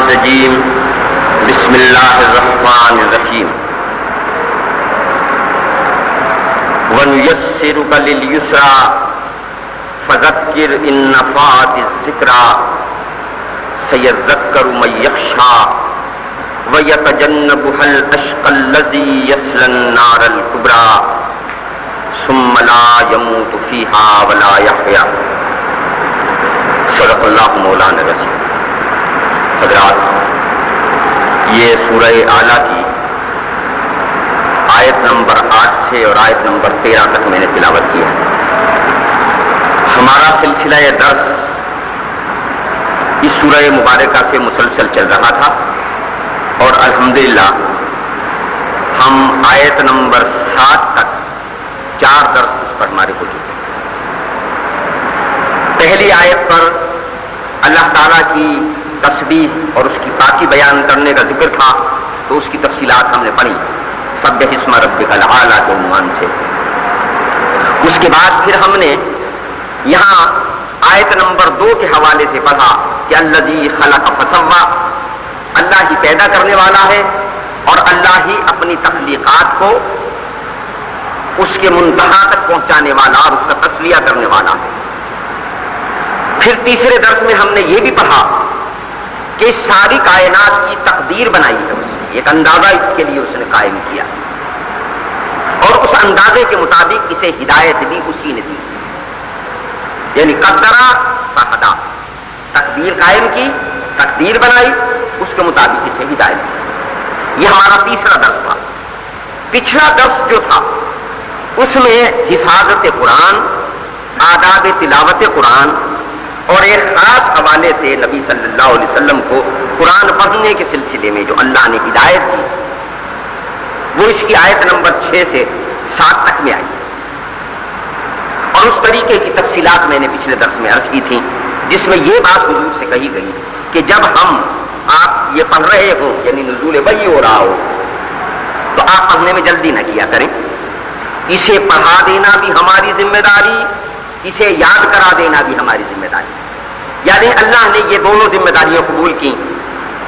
الرجیم بسم اللہ الرحمن الرحیم وَنُيَسِّرُكَ لِلْيُسْرَىٰ فَذَكِّرْ إِن نَّفَعَتِ الذِّكْرَىٰ سَيَذَّكَّرُ مَن يَخْشَىٰ وَيَتَجَنَّبُهَا الْأَشْقَى الَّذِي يَصْلَى النَّارَ الْكُبْرَىٰ ثُمَّ لَا يَمُوتُ فِيهَا وَلَا يَحْيَىٰ صدق اللہ مولانا العظیم۔ حضرات، یہ سورہ اعلیٰ کی آیت نمبر 8 سے اور آیت نمبر 13 تک میں نے تلاوت کی ہے۔ ہمارا سلسلہ درس اس سورہ مبارکہ سے مسلسل چل رہا تھا اور الحمدللہ ہم آیت نمبر 7 تک 4 درس اس پر ہمارے ہو چکے ہیں۔ پہلی آیت پر اللہ تعالیٰ کی تسبیح اور اس کی پاکی بیان کرنے کا ذکر تھا، تو اس کی تفصیلات ہم نے پڑھی سبح اسم ربک الاعلیٰ کے عنوان سے۔ اس کے بعد پھر ہم نے یہاں آیت نمبر 2 کے حوالے سے پڑھا کہ الذی خلق فسویٰ، اللہ ہی پیدا کرنے والا ہے اور اللہ ہی اپنی تخلیقات کو اس کے منتہا تک پہنچانے والا اور اس کا تسلیہ کرنے والا ہے۔ پھر تیسرے درس میں ہم نے یہ بھی پڑھا کہ اس ساری کائنات کی تقدیر بنائی ہے، اس نے ایک اندازہ اس کے لیے اس نے قائم کیا اور اس اندازے کے مطابق اسے ہدایت بھی اسی نے دی، یعنی قدرہ فہدیٰ، تقدیر قائم کی، تقدیر بنائی، اس کے مطابق اسے ہدایت دی۔ یہ ہمارا تیسرا درس تھا۔ پچھلا درس جو تھا اس میں حفاظت قرآن، آداب تلاوت قرآن اور ایک خاص حوالے سے نبی صلی اللہ علیہ وسلم کو قرآن پڑھنے کے سلسلے میں جو اللہ نے ہدایت دی وہ اس کی آیت نمبر 6 سے 7 تک میں آئی، اور اس طریقے کی تفصیلات میں نے پچھلے درس میں عرض کی تھی، جس میں یہ بات حضور سے کہی گئی کہ جب آپ یہ پڑھ رہے ہو، یعنی نزول وحی ہو رہا ہو، تو آپ پڑھنے میں جلدی نہ کیا کریں، اسے پڑھا دینا بھی ہماری ذمہ داری، اسے یاد کرا دینا بھی ہماری ذمہ داری، یعنی اللہ نے یہ دونوں ذمہ داریاں قبول کی،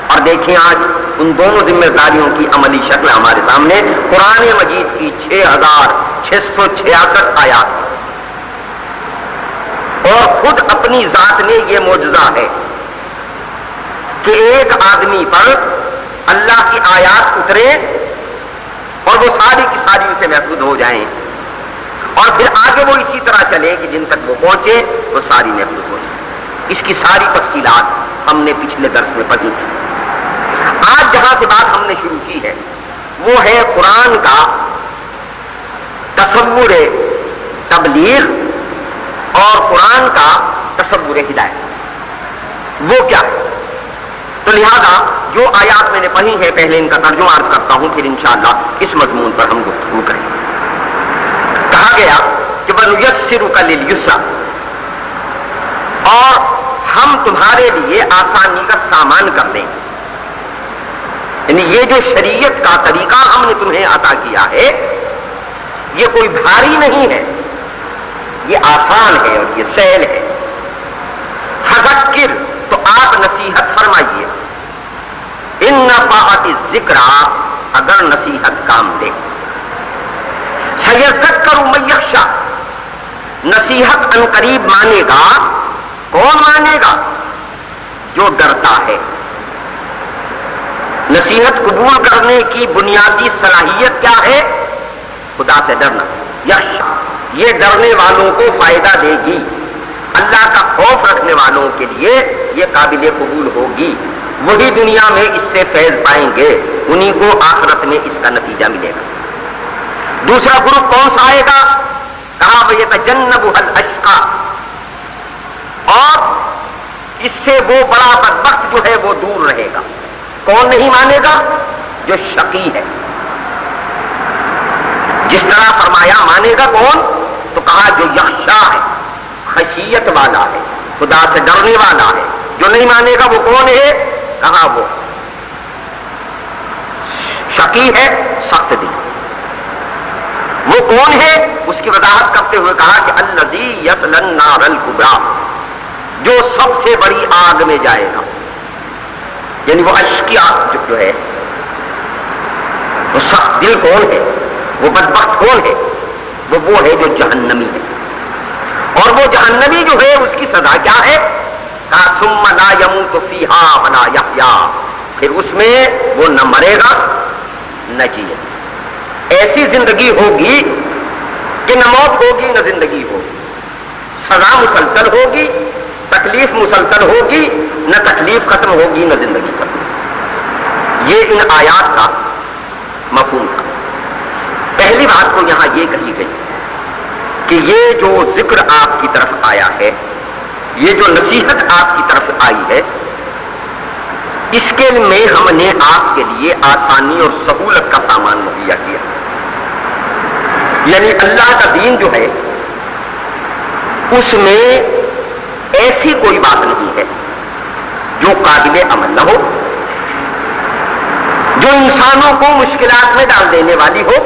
اور دیکھیں آج ان دونوں ذمہ داریوں کی عملی شکل ہمارے سامنے قرآن مجید کی 6666 آیات، اور خود اپنی ذات نے یہ معجزہ ہے کہ ایک آدمی پر اللہ کی آیات اترے اور وہ ساری کی ساری اسے محفوظ ہو جائیں، اور پھر آگے وہ اسی طرح چلے کہ جن تک وہ پہنچے وہ ساری محفوظ ہو جائے۔ اس کی ساری تفصیلات ہم نے پچھلے درس میں پڑھی تھی۔ آج جہاں سے بات ہم نے شروع کی ہے وہ ہے قرآن کا تصور تبلیغ اور قرآن کا تصور ہدایت، وہ کیا ہے؟ تو لہذا جو آیات میں نے پڑھی ہیں پہلے ان کا ترجمہ عرض کرتا ہوں، پھر انشاءاللہ اس مضمون پر ہم گفتگو کریں گے۔ کہا گیا کہ وَنُيَسِّرُكَ لِلْيُسْرَىٰ، اور ہم تمہارے لیے آسانی کا سامان کر دیں گے، یعنی یہ جو شریعت کا طریقہ ہم نے تمہیں عطا کیا ہے یہ کوئی بھاری نہیں ہے، یہ آسان ہے اور یہ سہل ہے۔ فذکر، تو آپ نصیحت فرمائیے، ان نفعت الذکریٰ، اگر نصیحت کام دے، سیذکر من یخشیٰ، نصیحت ان قریب مانے گا، کون مانے گا؟ جو ڈرتا ہے۔ نصیحت قبول کرنے کی بنیادی صلاحیت کیا ہے؟ خدا سے ڈرنا۔ یخشیٰ، یہ ڈرنے والوں کو فائدہ دے گی، اللہ کا خوف رکھنے والوں کے لیے یہ قابل قبول ہوگی، وہی دنیا میں اس سے فیض پائیں گے، انہی کو آخرت میں اس کا نتیجہ ملے گا۔ دوسرا گروپ کون سا آئے گا؟ کہا وَيَتَجَنَّبُهَا الْأَشْقَى، اور اس سے وہ بڑا بدبخت جو ہے وہ دور رہے گا۔ کون نہیں مانے گا؟ جو شقی ہے۔ جس طرح فرمایا مانے گا کون؟ تو کہا جو یخشا ہے، خشیت والا ہے، خدا سے ڈرنے والا ہے۔ جو نہیں مانے گا وہ کون ہے؟ کہا وہ شقی ہے، سخت دل۔ وہ کون ہے؟ اس کی وضاحت کرتے ہوئے کہا کہ الذی یصلی النار الکبریٰ، جو سب سے بڑی آگ میں جائے گا، یعنی وہ اشقیا جو ہے، وہ سخت دل کون ہے، وہ بدبخت کون ہے؟ وہ ہے جو جہنمی ہے. اور وہ جہنمی جو ہے اس کی سزا کیا ہے؟ کہا ثم لا يموت فيها ولا يحيا، پھر اس میں وہ نہ مرے گا نہ جیے. ایسی زندگی ہوگی کہ نہ موت ہوگی نہ زندگی ہوگی، سزا مسلسل ہوگی، تکلیف مسلسل ہوگی، نہ تکلیف ختم ہوگی نہ زندگی ختم ہوگی. یہ ان آیات کا مفہوم تھا. پہلی بات تو یہاں یہ کہی گئی کہ یہ جو ذکر آپ کی طرف آیا ہے، یہ جو نصیحت آپ کی طرف آئی ہے، اس کے میں ہم نے آپ کے لیے آسانی اور سہولت کا سامان مہیا کیا. یعنی اللہ کا دین جو ہے اس میں ایسی کوئی بات نہیں ہے جو قابل عمل نہ ہو، جو انسانوں کو مشکلات میں ڈال دینے والی ہو،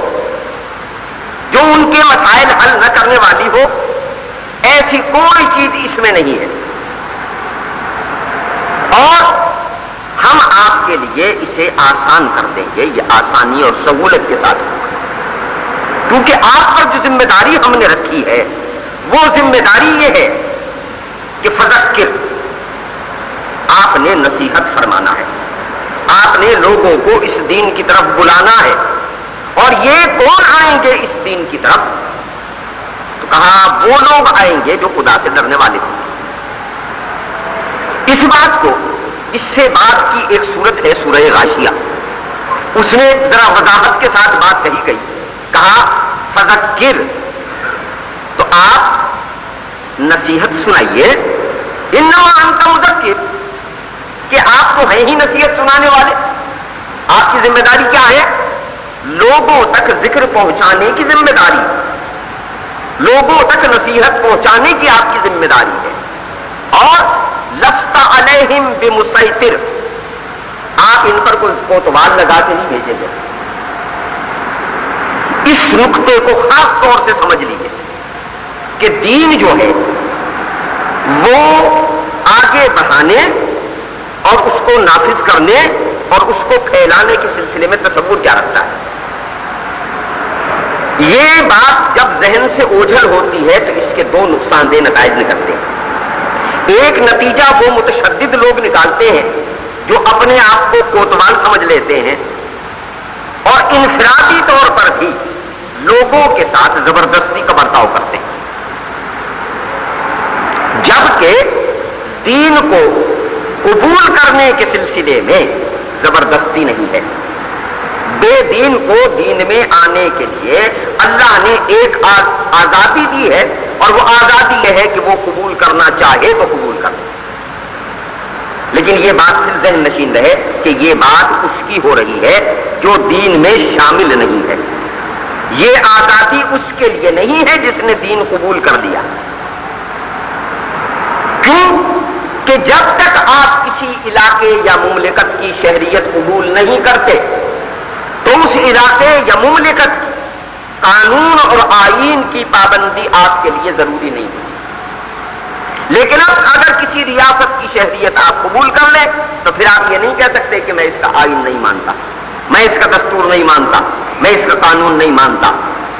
جو ان کے مسائل حل نہ کرنے والی ہو. ایسی کوئی چیز اس میں نہیں ہے. اور ہم آپ کے لیے اسے آسان کر دیں گے، یہ آسانی اور سہولت کے ساتھ ہوگا. کیونکہ آپ پر جو ذمہ داری ہم نے رکھی ہے وہ ذمہ داری یہ ہے کہ فذکر، آپ نے نصیحت فرمانا ہے، آپ نے لوگوں کو اس دین کی طرف بلانا ہے. اور یہ کون آئیں گے اس دین کی طرف؟ تو کہا وہ لوگ آئیں گے جو خدا سے ڈرنے والے ہوں. اس بات کو، اس سے بعد کی ایک سورت ہے سورہ غاشیہ، اس میں ذرا وضاحت کے ساتھ بات کہی گئی. کہا فذکر، تو آپ نصیحت سنائیے. انما انت مذکر، کہ آپ تو ہیں ہی نصیحت سنانے والے. آپ کی ذمہ داری کیا ہے؟ لوگوں تک ذکر پہنچانے کی ذمہ داری، لوگوں تک نصیحت پہنچانے کی آپ کی ذمہ داری ہے. اور لست علیہم بمسیطر، آپ ان پر کوئی کوتوال لگا کے نہیں بھیجیں گے. اس نقطے کو خاص طور سے سمجھ لیجیے کہ دین جو ہے وہ آگے بڑھانے اور اس کو نافذ کرنے اور اس کو پھیلانے کے سلسلے میں تصور کیا رکھتا ہے. یہ بات جب ذہن سے اوجھل ہوتی ہے تو اس کے دو نقصان دہ نتائج نکلتے ہیں. ایک نتیجہ وہ متشدد لوگ نکالتے ہیں جو اپنے آپ کو کوتوال سمجھ لیتے ہیں اور انفرادی طور پر بھی لوگوں کے ساتھ زبردستی کا برتاؤ کرتے ہیں. جبکہ دین کو قبول کرنے کے سلسلے میں زبردستی نہیں ہے. بے دین کو دین میں آنے کے لیے اللہ نے ایک آزادی دی ہے، اور وہ آزادی یہ ہے کہ وہ قبول کرنا چاہے تو قبول کر. لیکن یہ بات پھر ذہن نشین رہے کہ یہ بات اس کی ہو رہی ہے جو دین میں شامل نہیں ہے. یہ آزادی اس کے لیے نہیں ہے جس نے دین قبول کر دیا. کیوں کہ جب تک آپ کسی علاقے یا مملکت کی شہریت قبول نہیں کرتے تو اس علاقے یا مملکت قانون اور آئین کی پابندی آپ کے لیے ضروری نہیں ہے. لیکن اب اگر کسی ریاست کی شہریت آپ قبول کر لیں تو پھر آپ یہ نہیں کہہ سکتے کہ میں اس کا آئین نہیں مانتا، میں اس کا دستور نہیں مانتا، میں اس کا قانون نہیں مانتا.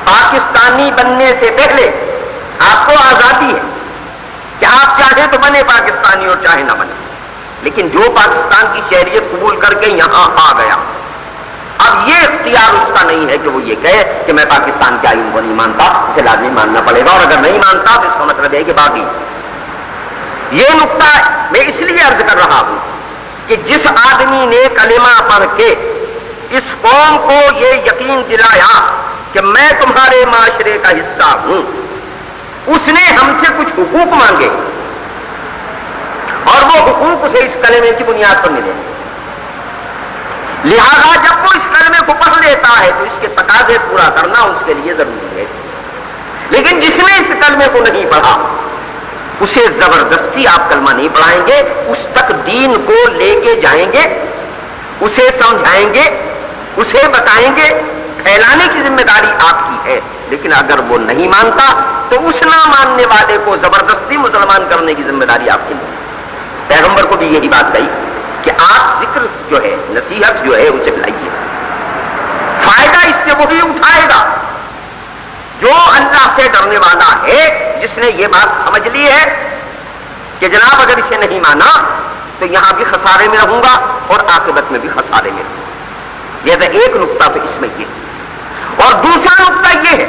پاکستانی بننے سے پہلے آپ کو آزادی ہے کہ آپ چاہیں تو بنے پاکستانی اور چاہے نہ بنے. لیکن جو پاکستان کی شہریت قبول کر کے یہاں آ گیا، اب یہ اختیار اس کا نہیں ہے کہ وہ یہ کہے کہ میں پاکستان کے آئین کو نہیں مانتا، اسے لازمی ماننا پڑے گا. اور اگر نہیں مانتا تو اس کا مطلب ہے کہ باقی. یہ نقطہ میں اس لیے عرض کر رہا ہوں کہ جس آدمی نے کلمہ پڑھ کے اس قوم کو یہ یقین دلایا کہ میں تمہارے معاشرے کا حصہ ہوں، اس نے ہم سے کچھ حقوق مانگے اور وہ حقوق اسے اس کلمے کی بنیاد پر ملے. لہذا جب وہ اس کلمے کو پڑھ لیتا ہے تو اس کے تقاضے پورا کرنا اس کے لیے ضروری ہے. لیکن جس نے اس کلمے کو نہیں پڑھا اسے زبردستی آپ کلمہ نہیں پڑھائیں گے، اس تک دین کو لے کے جائیں گے، اسے سمجھائیں گے، اسے بتائیں گے. پھیلانے کی ذمہ داری آپ کی ہے. لیکن اگر وہ نہیں مانتا تو اس نہ ماننے والے کو زبردستی مسلمان کرنے کی ذمہ داری آپ کی نہیں. پیغمبر کو بھی یہی بات کہی کہ آپ ذکر جو ہے, نصیحت جو ہے اسے لائیے. فائدہ اس سے وہی اٹھائے گا جو اللہ سے ڈرنے والا ہے, جس نے یہ بات سمجھ لی ہے کہ جناب اگر اسے نہیں مانا تو یہاں بھی خسارے میں رہوں گا اور عاقبت میں بھی خسارے میں رہوں گا. یہ تو ایک نقطہ تو اس میں یہ. اور دوسرا نقطہ یہ ہے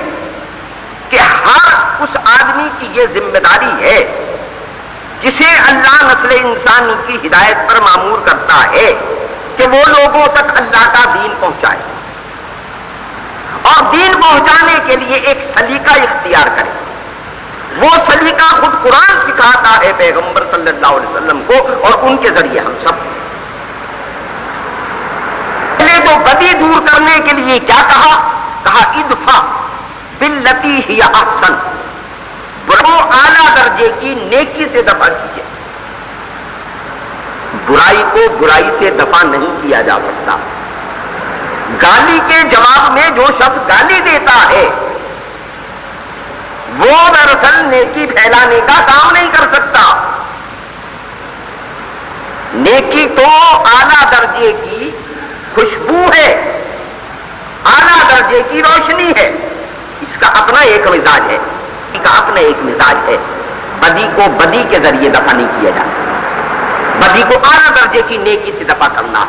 کہ ہر اس آدمی کی یہ ذمہ داری ہے جسے اللہ نسل انسانی کی ہدایت پر مامور کرتا ہے کہ وہ لوگوں تک اللہ کا دین پہنچائے, اور دین پہنچانے کے لیے ایک سلیقہ اختیار کرے. وہ سلیقہ خود قرآن سکھاتا ہے پیغمبر صلی اللہ علیہ وسلم کو, اور ان کے ذریعے ہم سب. پہلے تو بدی دور کرنے کے لیے کیا کہا ادفع باللتی ہی احسن, وہ اعلیٰ درجے کی نیکی سے دفع کیجیے. برائی کو برائی سے دفع نہیں کیا جا سکتا. گالی کے جواب میں جو شخص گالی دیتا ہے وہ دراصل نیکی پھیلانے کا کام نہیں کر سکتا. نیکی تو اعلیٰ درجے کی خوشبو ہے, اعلیٰ درجے کی روشنی ہے. اس کا اپنا ایک مزاج ہے, اس کا اپنا ایک مزاج ہے. بدی کو بدی کے ذریعے دفع نہیں کیا جا سکتا. بدی کو اعلیٰ درجے کی نیکی سے دفع کرنا.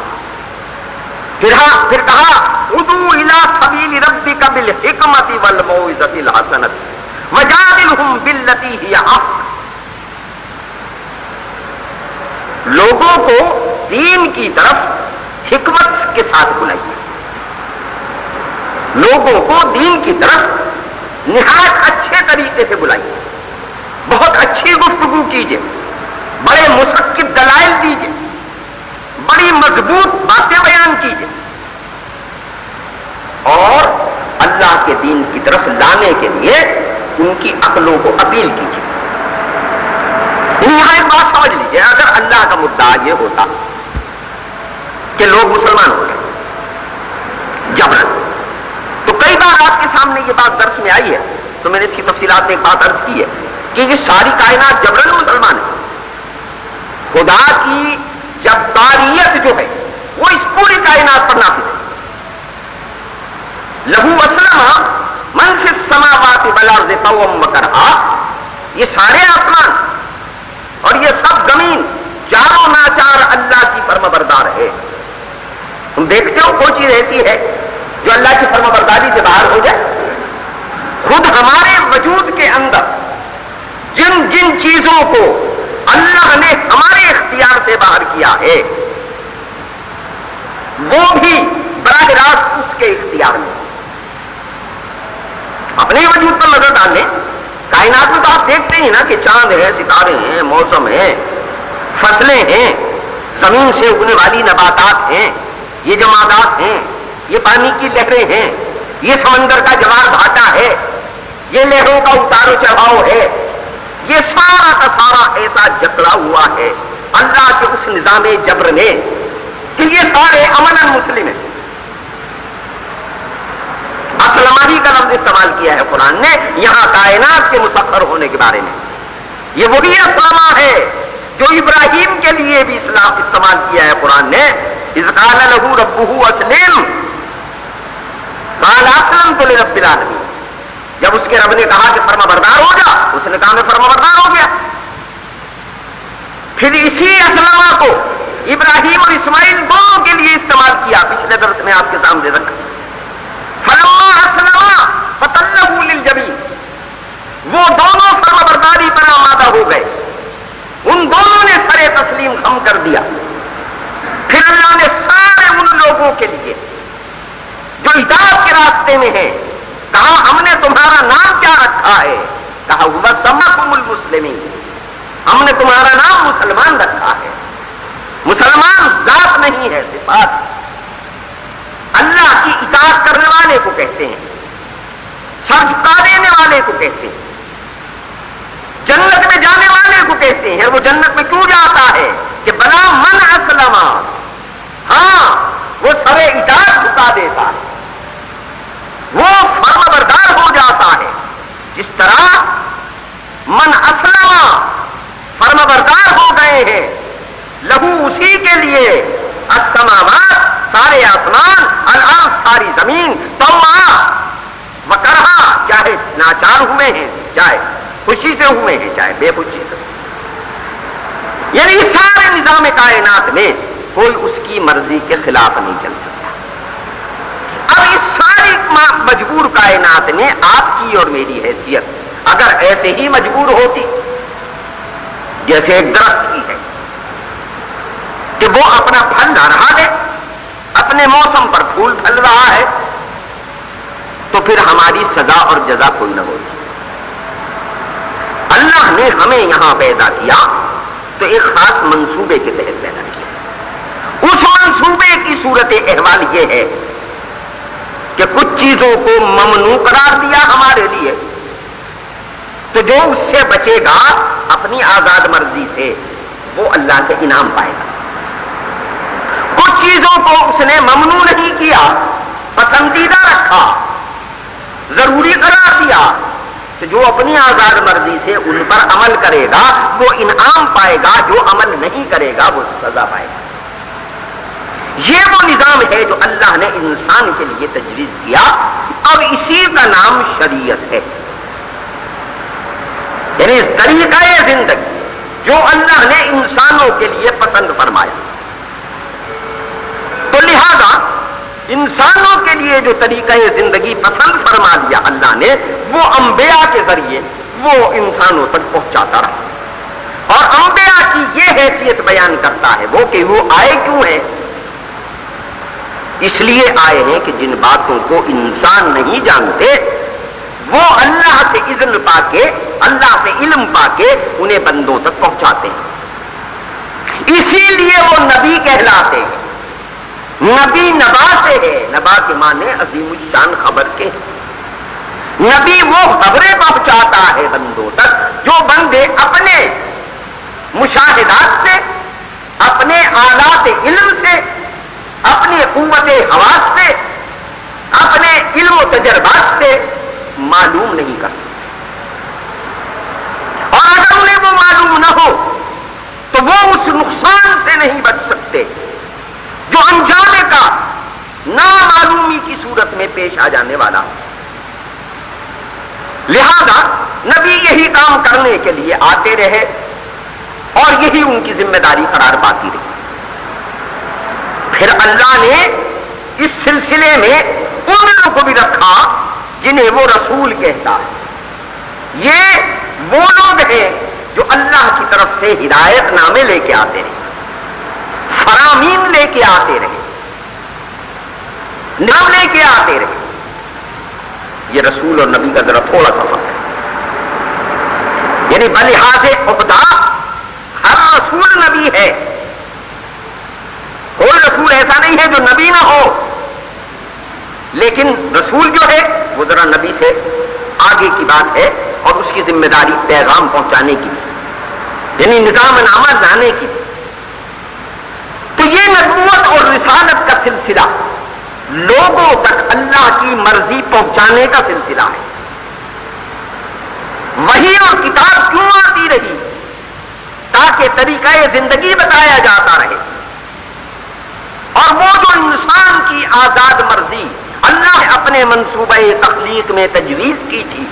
پھر کہا ادعو الی سبیل ربک بالحکمۃ والموعظۃ الحسنۃ وجادلہم باللتی ہی احسن. لوگوں کو دین کی طرف حکمت کے ساتھ بلائیے, لوگوں کو دین کی طرف نہایت اچھے طریقے سے بلائیے, بہت اچھی گفتگو کیجیے, بڑے مسکت دلائل دیجیے, بڑی مضبوط باتیں بیان کیجیے, اور اللہ کے دین کی طرف لانے کے لیے ان کی عقلوں کو اپیل کیجیے. یہاں ایک بات سمجھ لیجیے, اگر اللہ کا مدعا یہ ہوتا کہ لوگ مسلمان ہو گئے جبرن, تو کئی بار آپ کے سامنے یہ بات درس میں آئی ہے, تو میں نے اس کی تفصیلات میں ایک بات عرض کی ہے کہ یہ ساری کائنات جبرن مسلمان ہے. خدا کی جباریت جو ہے وہ اس پوری کائنات پر نافذ ہے. لہو اسلم من فی السماوات والارض طوعا وکرہا, یہ سارے آسمان اور یہ سب زمین چاروں ناچار اللہ کی فرمانبردار ہے. تم دیکھتے ہو کوئی چیز رہتی ہے جو اللہ کی فرمانبرداری سے باہر ہو جائے. خود ہمارے وجود کے اندر جن جن چیزوں کو اللہ نے ہمارے اختیار سے باہر کیا ہے وہ بھی براہ راست اس کے اختیار میں. اپنے وجود پر نظر ڈالیں, کائنات میں تو آپ دیکھتے ہیں نا کہ چاند ہے, ستارے ہیں, موسم ہے, فصلیں ہیں, زمین سے اگنے والی نباتات ہیں, یہ جمادات ہیں, یہ پانی کی لہریں ہیں, یہ سمندر کا جوار بھاٹا ہے, یہ لہروں کا اتار و چڑھاؤ ہے. یہ سارا کا سارا ایسا جکڑا ہوا ہے اللہ کے اس نظام جبر میں کہ یہ سارے امن مسلم ہیں. اسلمہ ہی کا لفظ استعمال کیا ہے قرآن نے یہاں کائنات کے مسخر ہونے کے بارے میں. یہ وہی اسلمہ ہے جو ابراہیم کے لیے بھی اسلام استعمال کیا ہے قرآن نے. اذ قال له ربه اسلم قال اسلمت لرب العالمین. جب اس کے رب نے کہا کہ فرما بردار ہو جا, اس نے کہا میں فرما بردار ہو گیا. پھر اسی اسلمہ کو ابراہیم اور اسماعیل دونوں کے لیے استعمال کیا. پچھلے درس میں آپ کے سامنے رکھا. فلما اسلما فتلہ للجبین, وہ دونوں فرما برداری پر آمادہ ہو گئے, ان دونوں نے سر تسلیم خم کر دیا. پھر اللہ نے سارے ان لوگوں کے لیے جو ہدایت کے راستے میں ہیں کہا ہم نے تمہارا نام کیا رکھا ہے, کہا ہوا سماکم المسلمین, ہم نے تمہارا نام مسلمان رکھا ہے. مسلمان ذات نہیں ہے, صفات. اللہ کی اطاعت کرنے والے کو کہتے ہیں, سر جھکا دینے والے کو کہتے ہیں, جنت میں جانے والے کو کہتے ہیں. وہ جنت میں کیوں جاتا ہے کہ بلا من اسلم, ہاں وہ سر اطاعت جھکا دیتا ہے, وہ فرما بردار ہو جاتا ہے. جس طرح من اسلم فرما بردار ہو گئے ہیں, لہو اسی کے لیے السماوات چاہے آسمان، الارض ساری زمین، طوعا وکرہا، چاہے ناچار ہوئے ہیں، چاہے خوشی سے ہوئے ہیں، چاہے بے خوشی سے، یعنی سارے نظام کائنات میں کوئی اس کی مرضی کے خلاف نہیں چل سکتا۔ اب اس ساری مجبور کائنات میں آپ کی اور میری حیثیت اگر ایسے ہی مجبور ہوتی جیسے ایک درخت کی ہے کہ وہ اپنا پھل نہ رہا دے، اپنے موسم پر پھول پھل رہا ہے، تو پھر ہماری سزا اور جزا کوئی نہ ہوتی۔ اللہ نے ہمیں یہاں پیدا کیا تو ایک خاص منصوبے کے تحت پیدا کیا۔ اس منصوبے کی صورت احوال یہ ہے کہ کچھ چیزوں کو ممنوع قرار دیا ہمارے لیے، تو جو اس سے بچے گا اپنی آزاد مرضی سے وہ اللہ سے انعام پائے گا۔ کچھ چیزوں کو اس نے ممنوع نہیں کیا، پسندیدہ رکھا، ضروری قرار دیا، تو جو اپنی آزاد مرضی سے ان پر عمل کرے گا وہ انعام پائے گا، جو عمل نہیں کرے گا وہ سزا پائے گا۔ یہ وہ نظام ہے جو اللہ نے انسان کے لیے تجویز کیا، اور اسی کا نام شریعت ہے، یعنی طریقہ زندگی جو اللہ نے انسانوں کے لیے پسند فرمایا۔ تو لہذا انسانوں کے لیے جو طریقہ زندگی پسند فرما دیا اللہ نے، وہ انبیاء کے ذریعے وہ انسانوں تک پہنچاتا رہا، اور انبیاء کی یہ حیثیت بیان کرتا ہے وہ کہ وہ آئے کیوں ہیں۔ اس لیے آئے ہیں کہ جن باتوں کو انسان نہیں جانتے وہ اللہ سے اذن پا کے، اللہ سے علم پا کے انہیں بندوں تک پہنچاتے ہیں۔ اسی لیے وہ نبی کہلاتے ہیں۔ نبی نبا سے ہے، نبا کے معنی عظیم الشان خبر کے، نبی وہ خبریں پہنچاتا ہے بندوں تک جو بندے اپنے مشاہدات سے، اپنے آلات علم سے، اپنے قوت حواس سے، اپنے علم و تجربات سے معلوم نہیں کر سکتے، اور اگر انہیں وہ معلوم نہ ہو تو وہ اس نقصان سے نہیں بچ سکتے جو انجانے کا نامعلومی کی صورت میں پیش آ جانے والا۔ لہذا نبی یہی کام کرنے کے لیے آتے رہے اور یہی ان کی ذمہ داری قرار پاتی رہی۔ پھر اللہ نے اس سلسلے میں ان لوگوں کو بھی رکھا جنہیں وہ رسول کہتا ہے۔ یہ وہ لوگ ہیں جو اللہ کی طرف سے ہدایت نامے لے کے آتے رہے، فرامین لے کے آتے رہے، نام لے کے آتے رہے۔ یہ رسول اور نبی کا ذرا تھوڑا سا فرق ہے، یعنی بلحاظ عہدہ ہر رسول نبی ہے، کوئی رسول ایسا نہیں ہے جو نبی نہ ہو، لیکن رسول جو ہے وہ ذرا نبی سے آگے کی بات ہے، اور اس کی ذمہ داری پیغام پہنچانے کی، یعنی نظام نامہ لانے کی۔ تو یہ نبوت اور رسالت کا سلسلہ لوگوں تک اللہ کی مرضی پہنچانے کا سلسلہ ہے۔ وحی اور کتاب کیوں آتی رہی؟ تاکہ طریقہ زندگی بتایا جاتا رہے، اور وہ جو انسان کی آزاد مرضی اللہ نے اپنے منصوبہ تخلیق میں تجویز کی تھی،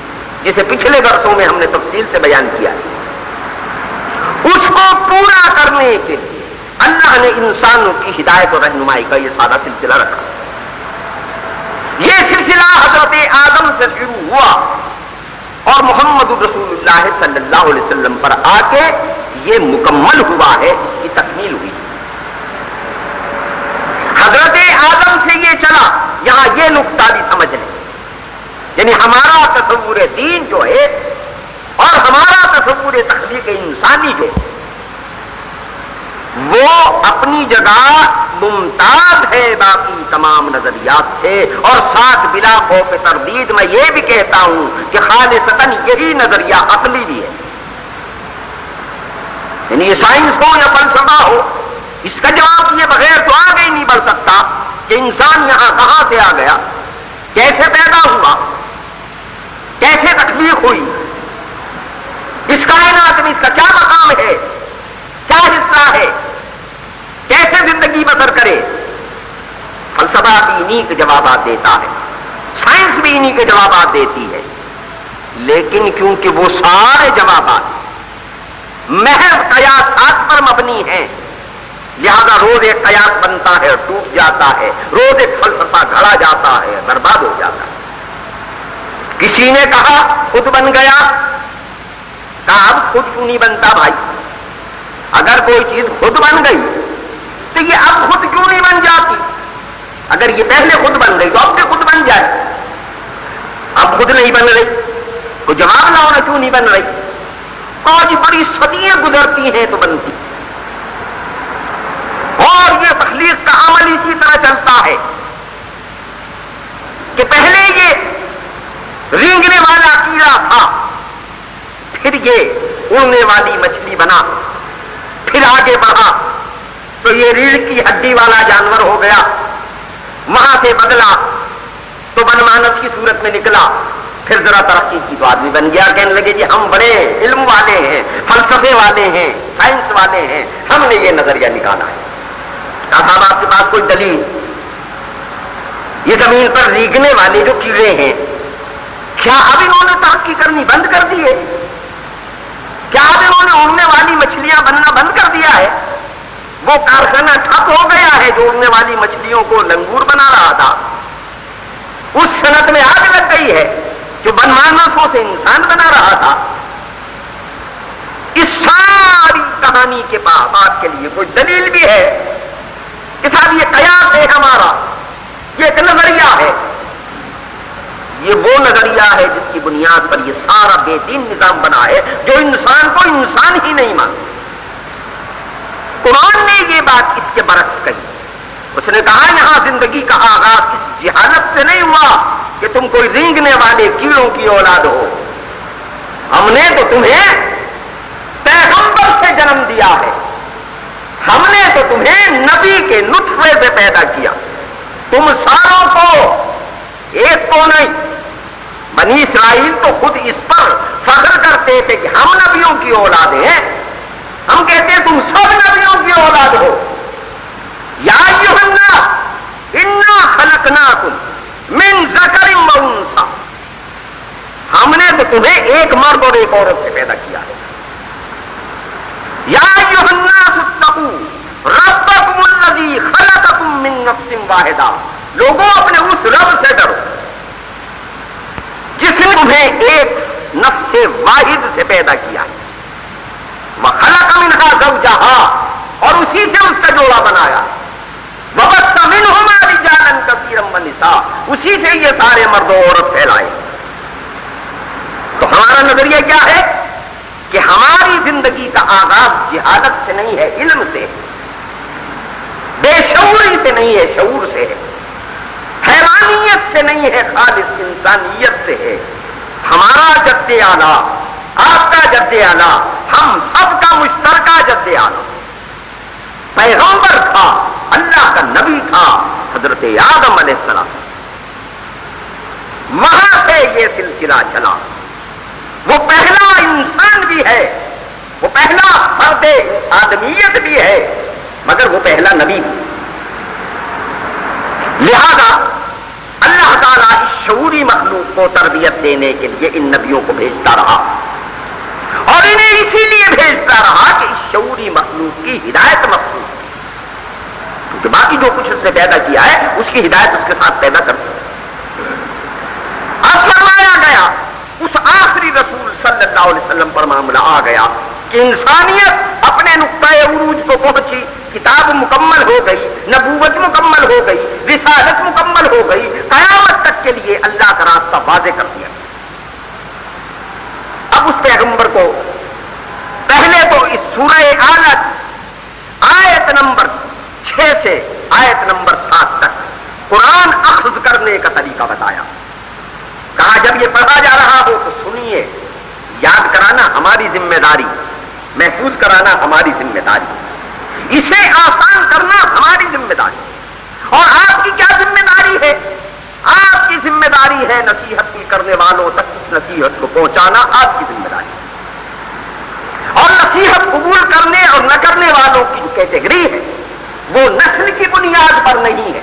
جسے پچھلے برسوں میں ہم نے تفصیل سے بیان کیا، اس کو پورا کرنے کے لیے اللہ نے انسانوں کی ہدایت اور رہنمائی کا یہ سارا سلسلہ رکھا۔ یہ سلسلہ حضرت آدم سے شروع ہوا اور محمد رسول اللہ صلی اللہ علیہ وسلم پر آ کے یہ مکمل ہوا ہے، اس کی تکمیل ہوئی۔ حضرت آدم سے یہ چلا، یہاں یہ نقطہ بھی سمجھ لیں، یعنی ہمارا تصور دین جو ہے اور ہمارا تصور تخلیق انسانی جو وہ اپنی جگہ ممتاز ہے باقی تمام نظریات سے، اور ساتھ بلا خوف تردید میں یہ بھی کہتا ہوں کہ خالصتاً یہی نظریہ عقلی بھی ہے، یعنی یہ سائنس ہو یا فلسفہ ہو، اس کا جواب دیے بغیر تو آگے ہی نہیں بڑھ سکتا کہ انسان یہاں کہاں سے آ گیا، کیسے پیدا ہوا، کیسے تخلیق ہوئی، اس کائنات میں اس کا کیا مقام ہے، کیا حصہ ہے، کیسے زندگی بسر کرے، فلسفہ بھی انہی کے جوابات دیتا ہے، سائنس بھی انہی کے جوابات دیتی ہے، لیکن کیونکہ وہ سارے جوابات محض قیاسات پر مبنی ہیں، لہذا روز ایک قیاس بنتا ہے اور ٹوٹ جاتا ہے، روز ایک فلسفہ گھڑا جاتا ہے، برباد ہو جاتا ہے۔ کسی نے کہا خود بن گیا، کہا اب خود کیوں نہیں بنتا بھائی؟ اگر کوئی چیز خود بن گئی تو یہ اب خود کیوں نہیں بن جاتی؟ اگر یہ پہلے خود بن گئی تو اب بھی خود بن جائے، اب خود نہیں بن رہی، کوئی جواب لاؤ نا کیوں نہیں بن رہی؟ آج بڑی صدیاں گزرتی ہیں تو بنتی، اور یہ تخلیق کا عمل اسی طرح چلتا ہے کہ پہلے یہ رینگنے والا کیڑا تھا، پھر یہ اڑنے والی مچھلی بنا، پھر آگے بڑھا تو یہ ریڑھ کی ہڈی والا جانور ہو گیا، وہاں سے بدلا تو بن مانس کی صورت میں نکلا، پھر ذرا ترقی کی تو آدمی بن گیا، کہنے لگے جی ہم بڑے علم والے ہیں، فلسفے والے ہیں، سائنس والے ہیں، ہم نے یہ نظریہ نکالا ہے۔ کہا صاحب آپ کے پاس کوئی دلیل؟ یہ زمین پر ریگنے والے جو کیڑے ہیں کیا اب انہوں نے ترقی کرنی بند کر دی ہے؟ کیا اب انہوں نے اڑنے والی مچھلیاں بننا بند کر دیا ہے؟ وہ کارخانہ ٹھپ ہو گیا ہے جو اڑنے والی مچھلیوں کو لنگور بنا رہا تھا، اس صنعت میں آگ لگ گئی ہے جو بنمانسوں سے انسان بنا رہا تھا۔ اس ساری کہانی کے بات کے لیے کوئی دلیل بھی ہے کہ صاحب یہ قیاس ہے ہمارا، یہ ایک نظریہ ہے، یہ وہ نظریہ ہے جس کی بنیاد پر یہ سارا بے دین نظام بنا ہے جو انسان کو انسان ہی نہیں مانتا۔ قرآن نے یہ بات اس کے برعکس کہی، اس نے کہا یہاں زندگی کا آغاز کسی جہالت سے نہیں ہوا کہ تم کوئی رینگنے والے کیڑوں کی اولاد ہو، ہم نے تو تمہیں پیغمبر سے جنم دیا ہے، ہم نے تو تمہیں نبی کے نطفے سے پیدا کیا، تم ساروں کو ایک کو نہیں۔ بنی اسرائیل تو خود اس پر فخر کرتے تھے کہ ہم نبیوں کی اولاد ہیں، ہم کہتے ہیں تم سب نبیوں کی اولاد ہو۔ یا ایھا الناس انا خلقناکم من ذکر و انثی، ہم نے تو تمہیں ایک مرد اور ایک عورت سے پیدا کیا ہے۔ یا ایھا الناس اتقوا ربکم الذی خلقکم من نفس واحدہ، لوگوں اپنے اس رب سے ڈرو جس نے تمہیں ایک نفس واحد سے پیدا کیا ہے، وخلق منہا زوجہا، اور اسی سے اس کا جوڑا بنایا، وبث منہما رجالا کثیرا ونساء، اسی سے یہ سارے مرد و عورت پھیلائے۔ تو ہمارا نظریہ کیا ہے کہ ہماری زندگی کا آغاز جہالت سے نہیں ہے، علم سے، بے شعوری سے نہیں ہے، شعور سے ہے، حیوانیت سے نہیں ہے، خالص انسانیت سے ہے۔ ہمارا جد اعلیٰ، آپ کا جد اعلیٰ، ہم سب کا مشترکہ جد اعلیٰ پیغمبر تھا، اللہ کا نبی تھا، حضرت آدم علیہ السلام، وہاں سے یہ سلسلہ چلا۔ وہ پہلا انسان بھی ہے، وہ پہلا فرد آدمیت بھی ہے، مگر وہ پہلا نبی بھی۔ لہذا اللہ تعالیٰ اس شعوری مخلوق کو تربیت دینے کے لیے ان نبیوں کو بھیجتا رہا، اور انہیں اسی لیے بھیجتا رہا کہ اس شعوری مخلوق کی ہدایت مخلوق کی، کیونکہ باقی جو کچھ اس نے پیدا کیا ہے اس کی ہدایت اس کے ساتھ پیدا کرتی ہے۔ اب فرمایا گیا اس آخری رسول صلی اللہ علیہ وسلم پر معاملہ آ گیا کہ انسانیت اپنے نقطۂ عروج کو پہنچی، کتاب مکمل ہو گئی، نبوت مکمل ہو گئی، رسالت مکمل ہو گئی، قیامت تک کے لیے اللہ کا راستہ واضح کر دیا۔ اب اس پیغمبر کو پہلے تو اس سورہ آلت آیت نمبر 6 سے آیت نمبر 7 تک قرآن اخذ کرنے کا طریقہ بتایا، کہا جب یہ پڑھا جا رہا ہو تو سنیے، یاد کرانا ہماری ذمہ داری، محفوظ کرانا ہماری ذمہ داری، اسے آسان کرنا ہماری ذمہ داری۔ اور آپ کی کیا ذمہ داری ہے؟ آپ کی ذمہ داری ہے نصیحت کرنے والوں تک اس نصیحت کو پہنچانا، آپ کی ذمہ داری۔ اور نصیحت قبول کرنے اور نہ کرنے والوں کی جو کیٹیگری ہے وہ نسل کی بنیاد پر نہیں ہے،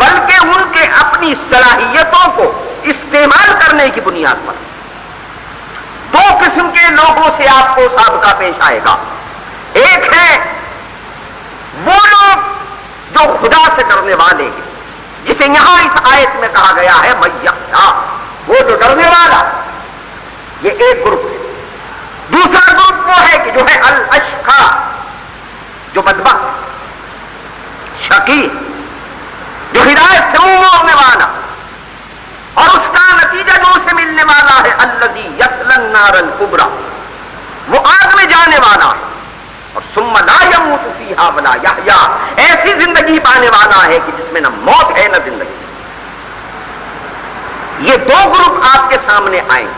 بلکہ ان کے اپنی صلاحیتوں کو استعمال کرنے کی بنیاد پر۔ دو قسم کے لوگوں سے آپ کو سابقہ پیش آئے گا۔ ایک ہے وہ لوگ جو خدا سے ڈرنے والے ہیں، جسے یہاں اس آیت میں کہا گیا ہے میخشا، وہ جو ڈرنے والا، یہ ایک گروپ ہے۔ دوسرا گروپ وہ ہے کہ جو ہے الاشقا، جو بدبخت، شقی، جو ہدایت سے منہ موڑنے والا، اور اس کا نتیجہ جو اسے ملنے والا ہے الذی یصلی النار الکبریٰ، وہ آگ میں جانے والا ہے، اور ثم لا یموت فیہا ولا یحییٰ، ایسی زندگی پانے والا ہے کہ جس میں نہ موت ہے نہ زندگی۔ یہ دو گروپ آپ کے سامنے آئیں،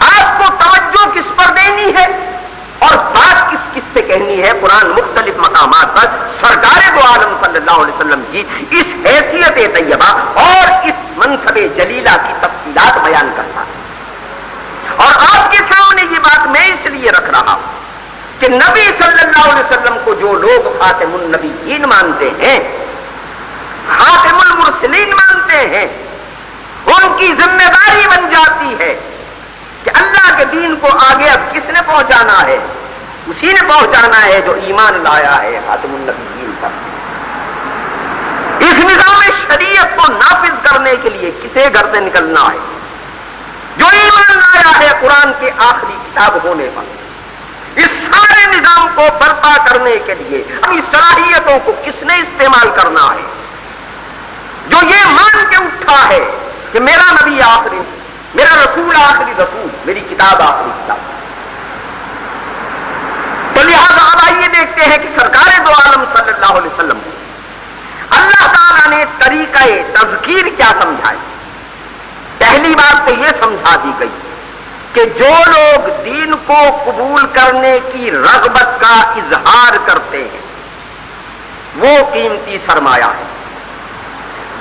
آپ کو توجہ کس پر دینی ہے اور بات کس کس سے کہنی ہے؟ قرآن مختلف مقامات پر سرکار دو عالم صلی اللہ علیہ وسلم کی اس حیثیت طیبہ اور اس منصب جلیلہ کی تفصیلات بیان کرتا ہے۔ اور آپ کے سامنے یہ بات میں اس لیے رکھ رہا ہوں کہ نبی صلی اللہ علیہ وسلم کو جو لوگ خاتم النبیین مانتے ہیں، خاتم المرسلین مانتے ہیں، ان کی ذمہ داری بن جاتی ہے کہ اللہ کے دین کو آگے اب کس نے پہنچانا ہے؟ اسی نے پہنچانا ہے جو ایمان لایا ہے خاتم النبیین پر۔ اس نظام شریعت کو نافذ کرنے کے لیے کسے گھر سے نکلنا ہے؟ جو ایمان لایا ہے قرآن کے آخری کتاب ہونے پر۔ اس سارے نظام کو برپا کرنے کے لیے اپنی صلاحیتوں کو کس نے استعمال کرنا ہے؟ جو یہ مان کے اٹھا ہے کہ میرا نبی آخری، میرا رسول آخری رسول، میری کتاب آخری کتاب۔ تو لہذا اب آئیے دیکھتے ہیں کہ سرکار دو عالم صلی اللہ علیہ وسلم اللہ تعالیٰ نے طریقہ تذکیر کیا سمجھائے؟ پہلی بات تو یہ سمجھا دی گئی کہ جو لوگ دین کو قبول کرنے کی رغبت کا اظہار کرتے ہیں وہ قیمتی سرمایہ ہے۔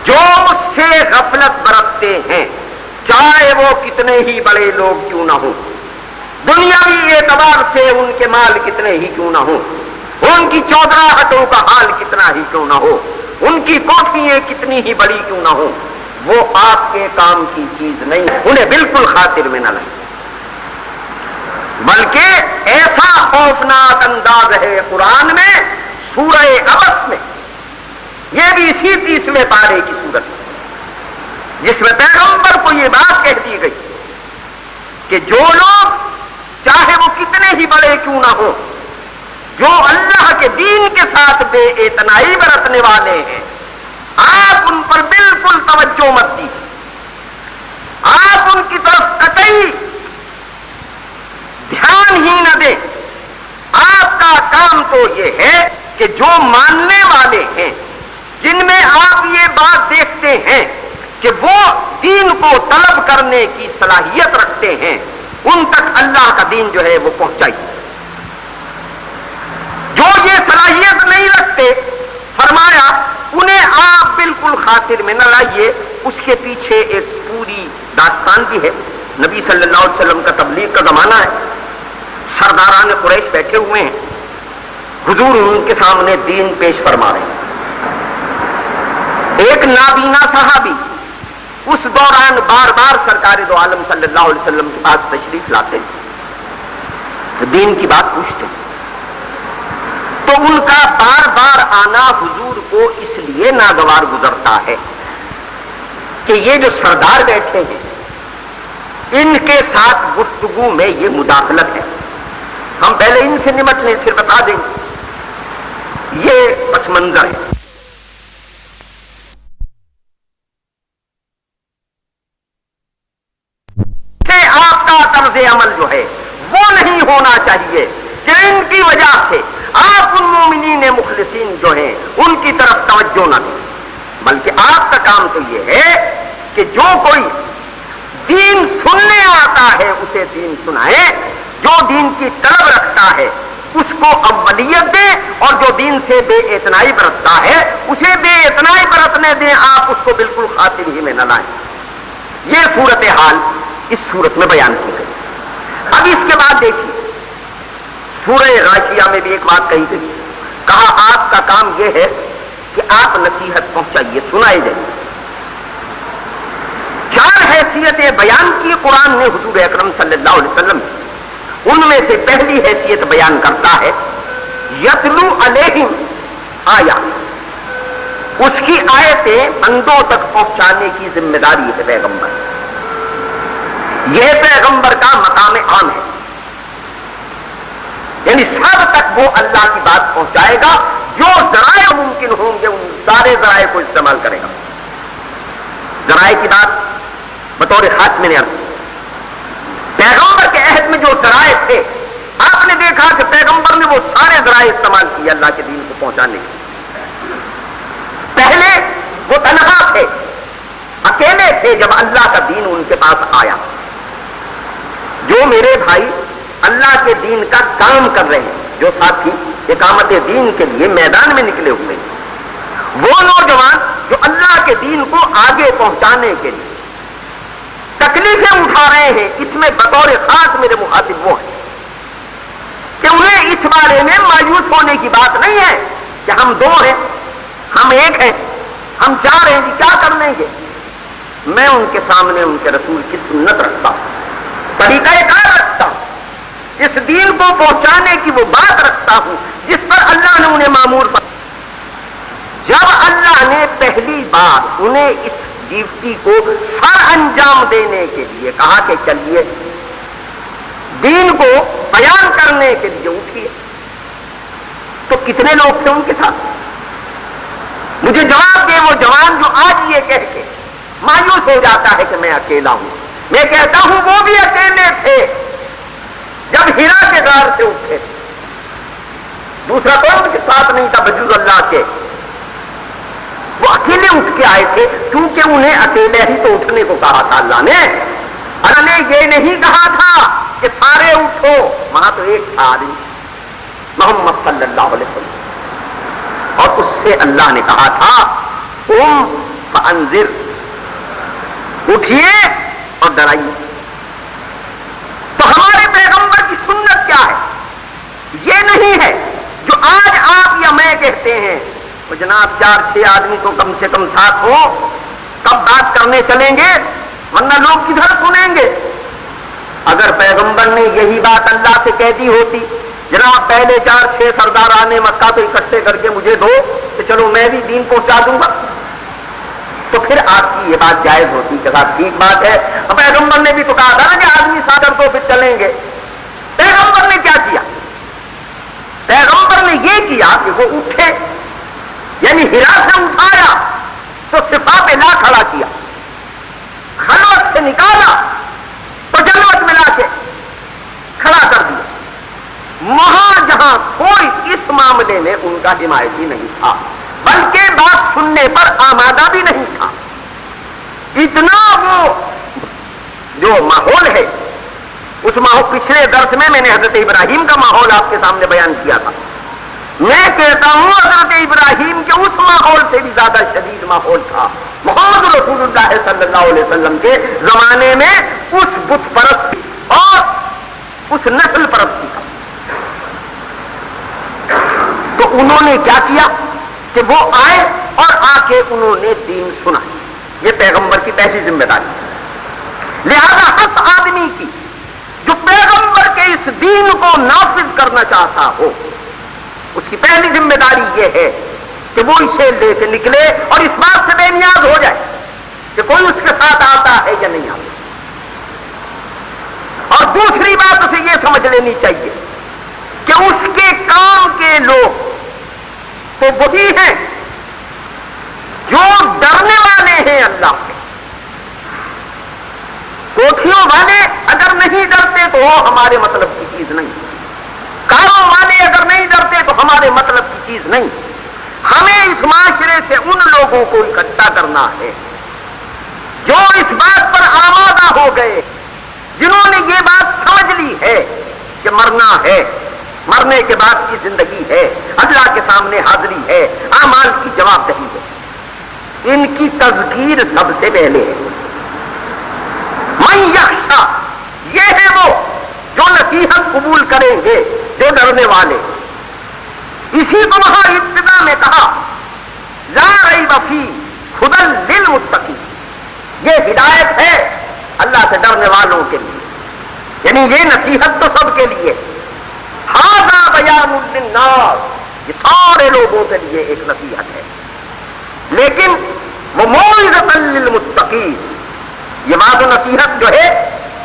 جو اس سے غفلت برتتے ہیں چاہے وہ کتنے ہی بڑے لوگ کیوں نہ ہوں، دنیاوی اعتبار سے ان کے مال کتنے ہی کیوں نہ ہوں، ان کی چودراہٹوں کا حال کتنا ہی کیوں نہ ہو، ان کی کوٹھیاں کتنی ہی بڑی کیوں نہ ہوں، وہ آپ کے کام کی چیز نہیں، انہیں بالکل خاطر میں نہ لیں۔ بلکہ ایسا خوفناک انداز ہے قرآن میں سورہ عبس میں، یہ بھی اسی 30ویں پارے کی صورت ہے، جس میں پیغمبر کو یہ بات کہہ دی گئی کہ جو لوگ چاہے وہ کتنے ہی بڑے کیوں نہ ہو، جو اللہ کے دین کے ساتھ بے اعتنائی برتنے والے ہیں، آپ ان پر بالکل توجہ مت دیجیے، آپ ان کی طرف قطعی دھیان ہی نہ دیں۔ آپ کا کام تو یہ ہے کہ جو ماننے والے ہیں، جن میں آپ یہ بات دیکھتے ہیں کہ وہ دین کو طلب کرنے کی صلاحیت رکھتے ہیں، ان تک اللہ کا دین جو ہے وہ پہنچائیے۔ جو یہ صلاحیت نہیں رکھتے، فرمایا انہیں آپ بالکل خاطر میں نہ لائیے۔ اس کے پیچھے ایک پوری داستان بھی ہے۔ نبی صلی اللہ علیہ وسلم کا تبلیغ کا زمانہ ہے، سرداران قریش بیٹھے ہوئے ہیں، حضور ان کے سامنے دین پیش فرما رہے ہیں۔ ایک نابینا صحابی اس دوران بار بار سرکار دو عالم صلی اللہ علیہ وسلم کے پاس تشریف لاتے تو دین کی بات پوچھتے، تو ان کا بار بار آنا حضور کو اس لیے ناگوار گزرتا ہے کہ یہ جو سردار بیٹھے ہیں ان کے ساتھ گفتگو میں یہ مداخلت ہے، ہم پہلے ان سے نمٹ لیں پھر بتا دیں گے۔ یہ پس منظر ہے۔ آپ کا طرز عمل جو ہے وہ نہیں ہونا چاہیے کہ ان کی وجہ سے آپ ان مومنین مخلصین جو ہیں ان کی طرف توجہ نہ دیں، بلکہ آپ کا کام تو یہ ہے کہ جو کوئی دین سننے آتا ہے اسے دین سنائیں، جو دین کی طلب رکھتا ہے اس کو اولیت دیں، اور جو دین سے بے اعتنائی برتتا ہے اسے بے اعتنائی برتنے دیں، آپ اس کو بالکل خاطر ہی میں نہ لائیں۔ یہ صورتحال اس صورت میں بیان کی گئی۔ اب اس کے بعد دیکھیے سورہ غاشیہ میں بھی ایک بات کہی گئی، کہا آپ کا کام یہ ہے کہ آپ نصیحت پہنچائیے، سنائے جائیے۔ 4 حیثیتیں بیان کی قرآن نے حضور اکرم صلی اللہ علیہ وسلم، ان میں سے پہلی حیثیت بیان کرتا ہے یتلو علیہم آیا، اس کی آیتیں بندوں تک پہنچانے کی ذمہ داری ہے پیغمبر، یہ پیغمبر کا مقام عام ہے، یعنی سب تک وہ اللہ کی بات پہنچائے گا، جو ذرائع ممکن ہوں گے ان سارے ذرائع کو استعمال کرے گا۔ ذرائع کی بات بطور خاص میں نے عرض کی، پیغمبر کے عہد میں جو ذرائع تھے، آپ نے دیکھا کہ پیغمبر نے وہ سارے ذرائع استعمال کیے اللہ کے دین کو پہنچانے کے۔ پہلے وہ تنہا تھے، اکیلے تھے جب اللہ کا دین ان کے پاس آیا۔ جو میرے بھائی اللہ کے دین کا کام کر رہے ہیں، جو ساتھی اقامت دین کے لیے میدان میں نکلے ہوئے ہیں، وہ نوجوان جو اللہ کے دین کو آگے پہنچانے کے لیے تکلیفیں اٹھا رہے ہیں، اس میں بطور خاص میرے مخاطب وہ ہیں کہ انہیں اس بارے میں مایوس ہونے کی بات نہیں ہے کہ ہم 2 ہیں، ہم 1 ہیں، ہم 4 ہیں، جی کیا کر لیں گے۔ میں ان کے سامنے ان کے رسول کی سنت رکھتا ہوں، طریقہ کار رکھتا ہوں، اس دین کو پہنچانے کی وہ بات رکھتا ہوں جس پر اللہ نے انہیں مامور پر۔ جب اللہ نے پہلی بار انہیں اس ڈیوٹی کو سر انجام دینے کے لیے کہا کہ چلیے دین کو بیان کرنے کے لیے اٹھیے، تو کتنے لوگ تھے ان کے ساتھ؟ مجھے جواب دے وہ جوان جو آج یہ کہہ کے مایوس ہو جاتا ہے کہ میں اکیلا ہوں۔ میں کہتا ہوں وہ بھی اکیلے تھے جب ہیرا کے غار سے اٹھے، دوسرا کوئی ان کے ساتھ نہیں تھا بجز اللہ کے، وہ اکیلے اٹھ کے آئے تھے، کیونکہ انہیں اکیلے ہی تو اٹھنے کو کہا تھا اللہ نے۔ اللہ نے یہ نہیں کہا تھا کہ سارے اٹھو، وہاں تو ایک تھا آدمی محمد صلی اللہ علیہ وسلم، اور اس سے اللہ نے کہا تھا قم فانذر، اٹھیے اور ڈرائیے۔ تو ہمارے پیغمبر کی سنت کیا ہے؟ یہ نہیں ہے جو آج آپ یا میں کہتے ہیں وہ جناب 4-6 آدمی تو کم سے کم ساتھ ہو، کب بات کرنے چلیں گے، ورنہ لوگ کدھر سنیں گے۔ اگر پیغمبر نے یہی بات اللہ سے کہہ دی ہوتی جناب پہلے 4-6 سردار آنے مکہ تو اکٹھے کر کے مجھے دو تو چلو میں بھی دین پہنچا دوں گا، تو پھر آپ کی یہ بات جائز ہوتی کہ صاحب ٹھیک بات ہے۔ پیغمبر نے بھی تو کہا تھا نا کہ آدمی ساتھ تو پھر چلیں گے۔ پیغمبر نے کیا کیا؟ پیغمبر نے یہ کیا کہ وہ اٹھے، یعنی ہرا سے اٹھایا تو صفا پہ لا کھڑا کیا، خلوت سے نکالا تو جلوت میں لا کے کھڑا کر دیا۔ وہاں جہاں کوئی اس معاملے میں ان کا حمایتی نہیں تھا، بلکہ بات سننے پر آمادہ بھی نہیں تھا، اتنا وہ جو ماحول ہے اس ماحول، پچھلے درس میں نے حضرت ابراہیم کا ماحول آپ کے سامنے بیان کیا تھا۔ میں کہتا ہوں حضرت ابراہیم کے اس ماحول سے بھی زیادہ شدید ماحول تھا محمد رسول اللہ صلی اللہ علیہ وسلم کے زمانے میں اس بت پرستی اور اس نسل پرستی کا۔ تو انہوں نے کیا کیا کہ وہ آئے اور آ کے انہوں نے دین سنا، یہ پیغمبر کی پہلی ذمہ داری۔ لہذا ہر آدمی کی جو پیغمبر کے اس دین کو نافذ کرنا چاہتا ہو، اس کی پہلی ذمہ داری یہ ہے کہ وہ اسے لے کے نکلے اور اس بات سے بے نیاز ہو جائے کہ کوئی اس کے ساتھ آتا ہے یا نہیں آتا۔ اور دوسری بات اسے یہ سمجھ لینی چاہیے کہ اس کے کام کے لوگ تو وہی ہیں جو ڈرنے والے ہیں اللہ سے۔ کوٹھیوں والے اگر نہیں ڈرتے تو وہ ہمارے مطلب کی چیز نہیں، کاروں والے اگر نہیں ڈرتے تو ہمارے مطلب کی چیز نہیں۔ ہمیں اس معاشرے سے ان لوگوں کو اکٹھا کرنا ہے جو اس بات پر آمادہ ہو گئے، جنہوں نے یہ بات سمجھ لی ہے کہ مرنا ہے، مرنے کے بعد کی زندگی ہے، اللہ کے سامنے حاضری ہے، اعمال کی جواب دہی ہے۔ ان کی تذکیر سب سے پہلے ہے۔ من یخشا، یہ ہے وہ جو نصیحت قبول کریں گے، جو ڈرنے والے۔ اسی کو وہاں ابتدا میں کہا لا ریب فیہ ھدی للمتقین، یہ ہدایت ہے اللہ سے ڈرنے والوں کے لیے، یعنی یہ نصیحت تو سب کے لیے، ھذا بیان للناس، یہ سارے لوگوں کے لیے ایک نصیحت ہے، لیکن وہ موعظۃ للمتقین، یہ بات و نصیحت جو ہے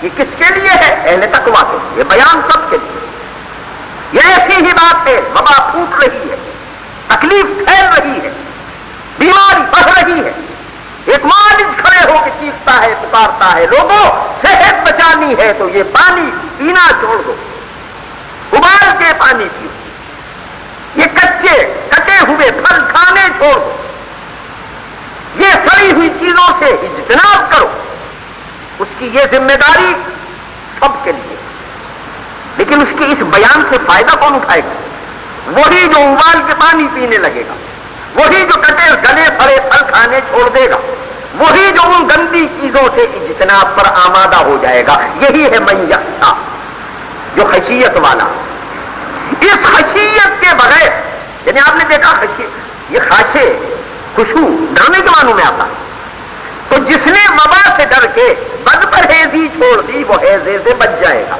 یہ کس کے لیے ہے؟ اہل تقویٰ کے لیے، یہ بیان سب کے لیے۔ یہ ایسی ہی بات ہے، وبا پھوٹ رہی ہے، تکلیف پھیل رہی ہے، بیماری بڑھ رہی ہے، ایک معالج کھڑے ہو کے چیختا ہے، پکارتا ہے، لوگوں صحت بچانی ہے تو یہ پانی پینا چھوڑ دو، ابال کے پانی پیو، یہ کچے کٹے ہوئے پھل کھانے چھوڑ دو، یہ سڑی ہوئی چیزوں سے اجتناب کرو۔ اس کی یہ ذمہ داری سب کے لیے، لیکن اس کے اس بیان سے فائدہ کون اٹھائے گا؟ وہی جو ابال کے پانی پینے لگے گا، وہی جو کٹے گلے سڑے پھل کھانے چھوڑ دے گا، وہی جو ان گندی چیزوں سے اجتناب پر آمادہ ہو جائے گا۔ یہی ہے من یخشی، جو خشیت والا۔ اس خشیت کے بغیر، یعنی آپ نے دیکھا یہ خاشے خشوع ڈرنے کے معنوں میں آتا ہے، تو جس نے وبا سے ڈر کے بد پرہیزی چھوڑ دی وہ ہیضے سے بچ جائے گا،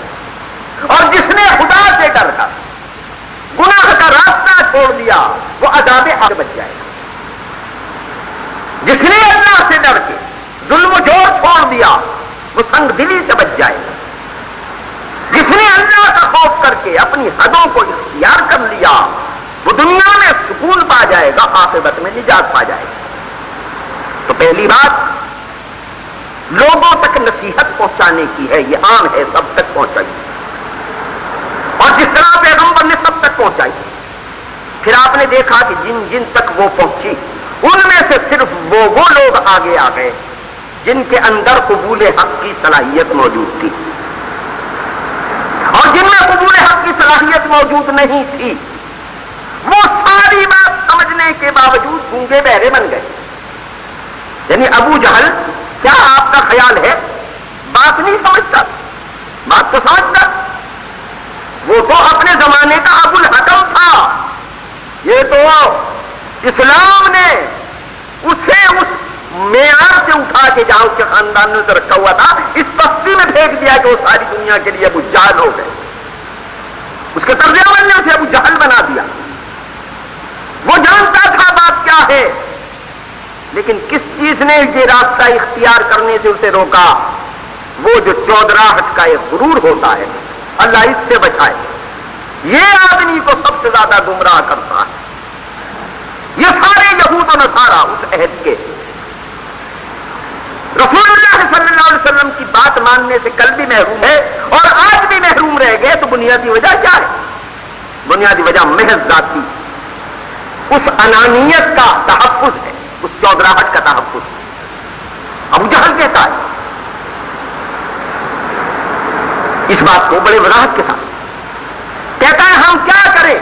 اور جس نے خدا سے ڈر کر گناہ کا راستہ چھوڑ دیا وہ عذاب حق سے بچ جائے گا۔ جس نے اللہ سے ڈر کے ظلم و جور چھوڑ دیا وہ سنگ دلی سے بچ جائے گا۔ جس نے اللہ کا خوف کر کے اپنی حدوں کو اختیار کر لیا وہ دنیا میں سکون پا جائے گا، عاقبت میں نجات پا جائے گا۔ تو پہلی بات لوگوں تک نصیحت پہنچانے کی ہے، یہ عام ہے، سب تک پہنچائیے، اور جس طرح پیغمبر نے سب تک پہنچائی۔ پھر آپ نے دیکھا کہ جن جن تک وہ پہنچی ان میں سے صرف وہ لوگ آگے آ گئے جن کے اندر قبول حق کی صلاحیت موجود تھی، اور جن میں قبول حق کی صلاحیت موجود نہیں تھی وہ ساری بات سمجھنے کے باوجود گونگے بہرے بن گئے۔ یعنی ابو جہل، کیا آپ کا خیال ہے بات نہیں سمجھتا؟ بات تو سمجھتا، وہ تو اپنے زمانے کا ابو الحکم تھا، یہ تو اسلام نے اسے اس معیار سے اٹھا کے جہاں اس کے خاندان نے اسے رکھا ہوا تھا اس پستی میں پھینک دیا کہ وہ ساری دنیا کے لیے ابو جہل ہو گئے۔ اس کے طرز عمل نے اسے ابو جہل بنا دیا۔ وہ جانتا تھا بات کیا ہے، لیکن کس چیز نے یہ راستہ اختیار کرنے سے اسے روکا؟ وہ جو چودراہٹ کا ایک غرور ہوتا ہے، اللہ اس سے بچائے، یہ آدمی کو سب سے زیادہ گمراہ کرتا ہے۔ یہ سارے یہود و نصارہ اس عہد کے رسول اللہ صلی اللہ علیہ وسلم کی بات ماننے سے کل بھی محروم ہے اور آج بھی محروم رہ گئے، تو بنیادی وجہ کیا ہے؟ بنیادی وجہ محض ذاتی اس انانیت کا تحفظ ہے، اس چودراہٹ کا تحفظ۔ ابو جہل کہتا ہے اس بات کو بڑے وضاحت کے ساتھ، کہتا ہے ہم کیا کریں؟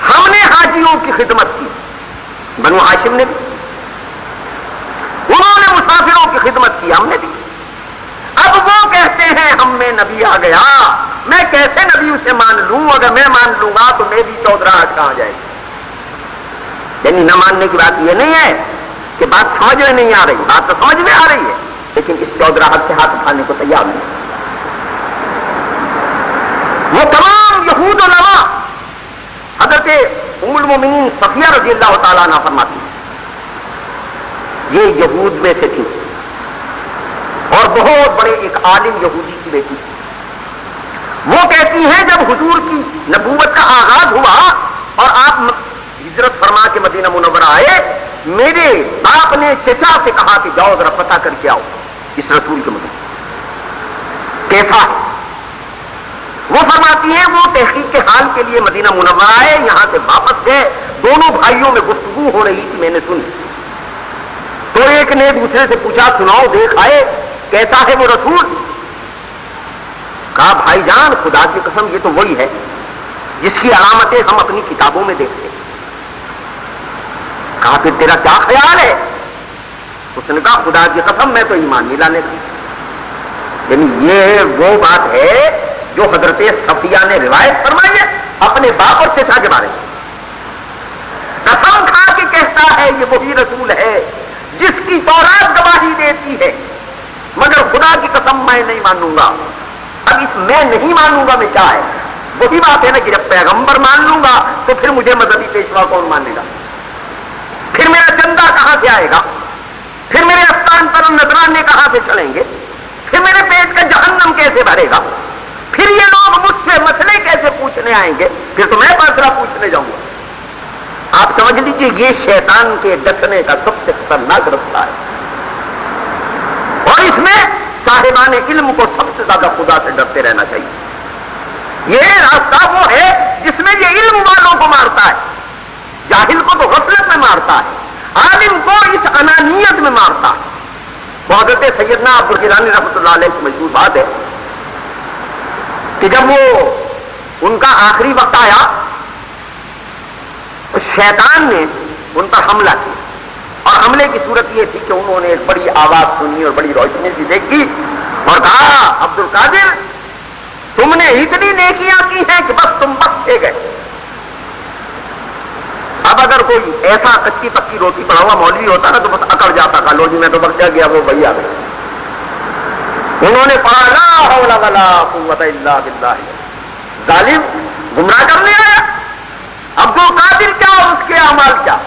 ہم نے حاجیوں کی خدمت کی، بنو ہاشم نے بھی، انہوں نے مسافروں کی خدمت کی، ہم نے بھی۔ اب وہ کہتے ہیں ہم میں نبی آ گیا، میں کیسے نبی اسے مان لوں؟ اگر میں مان لوں گا تو میری چودراہٹ کہاں جائے گی؟ یعنی نہ ماننے کی بات یہ نہیں ہے کہ بات سمجھ میں نہیں آ رہی، بات تو سمجھ میں آ رہی ہے، لیکن اس چودراہٹ سے ہاتھ اٹھانے کو تیار نہیں۔ وہ تمام یہود علماء، حضرت ام المومنین صفیہ رضی اللہ تعالیٰ عنہ فرماتی ہیں، یہ یہود میں سے تھی اور بہت بڑے ایک عالم یہودی کی بیٹی تھی۔ وہ کہتی ہیں جب حضور کی نبوت کا آغاز ہوا اور آپ ہجرت فرما کے مدینہ منورہ آئے، میرے باپ نے چچا سے کہا کہ جاؤ ذرا پتہ کر کے آؤ اس رسول کے مدد کیسا ہے۔ وہ فرماتی ہیں وہ تحقیق کے حال کے لیے مدینہ منورہ آئے، یہاں سے واپس گئے، دونوں بھائیوں میں گفتگو ہو رہی تھی، میں نے سنی، تو ایک نے دوسرے سے پوچھا سناؤ دیکھ آئے کیسا ہے وہ رسول؟ کہا بھائی جان خدا کی قسم یہ تو وہی ہے جس کی علامتیں ہم اپنی کتابوں میں دیکھتے ہیں۔ کہا پھر تیرا کیا خیال ہے؟ اس نے کہا خدا کی قسم میں تو ایمان نہیں لانے کا۔ یعنی یہ وہ بات ہے جو حضرت صفیہ نے روایت فرمائی ہے اپنے باپ اور چچا کے بارے میں۔ یہ وہی رسول ہے جس کی تورات گواہی دیتی ہے، مگر خدا کی قسم میں نہیں مانوں گا۔ اب اس میں نہیں مانوں گا میں کیا ہے؟ وہی بات ہے نا کہ جب پیغمبر مان لوں گا تو پھر مجھے مذہبی پیشوا کون مانے گا؟ پھر میرا چندہ کہاں سے آئے گا؟ پھر میرے استان پر نذرانے کہاں سے چلیں گے؟ پھر میرے پیٹ کا جہنم کیسے بھرے گا؟ پھر یہ لوگ مجھ سے مسئلے کیسے پوچھنے آئیں گے؟ پھر تو میں فیصلہ پوچھنے جاؤں گا۔ آپ سمجھ لیجیے یہ شیطان کے ڈسنے کا سب سے خطرناک رستہ ہے، اور اس میں صاحبان علم کو سب سے زیادہ خدا سے ڈرتے رہنا چاہیے۔ یہ راستہ وہ ہے جس میں یہ علم والوں کو مارتا ہے، جاہل کو تو غفلت میں مارتا ہے، عالم کو اس انانیت میں مارتا ہے۔ حضرت سیدنا عبدالغیلانی رحمۃ اللہ علیہ کی مشہور بات ہے کہ جب وہ ان کا آخری وقت آیا تو شیطان نے ان پر حملہ کیا، اور حملے کی صورت یہ تھی کہ انہوں نے ایک بڑی آواز سنی اور بڑی روشنی سی دیکھی اور کہا، عبد القادر تم نے اتنی نیکیاں کی ہیں کہ بس تم بخشے گئے۔ اب اگر کوئی ایسا کچی پکی روٹی پڑا ہوا مولوی ہوتا نا تو بس اکڑ جاتا تھا، لو جی میں تو بخشا گیا، وہ وہی آ گیا۔ انہوں نے پڑھا لا حول ولا قوت الا باللہ، ظالم گمراہ کرنے آیا، عبد القادر کیا اور اس کے اعمال کیا؟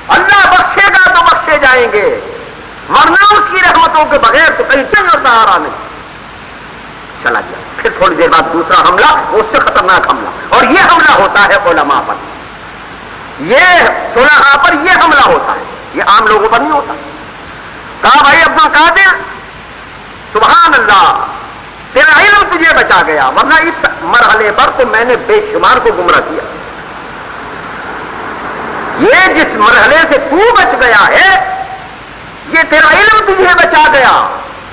اللہ بخشے گا تو بخشے جائیں گے، ورنہ اس کی رحمتوں کے بغیر تو کہیں چل اور سہارا نہیں۔ چلا گیا۔ پھر تھوڑی دیر بعد دوسرا حملہ، اس سے خطرناک حملہ، اور یہ حملہ ہوتا ہے علماء پر، یہ صلحاء پر یہ حملہ ہوتا ہے، یہ عام لوگوں پر نہیں ہوتا۔ کہا بھائی عبد القادر سبحان اللہ تیرا علم تجھے بچا گیا، ورنہ اس مرحلے پر تو میں نے بے شمار کو گمراہ کیا۔ یہ جس مرحلے سے تو بچ گیا ہے یہ تیرا علم تجھے بچا گیا،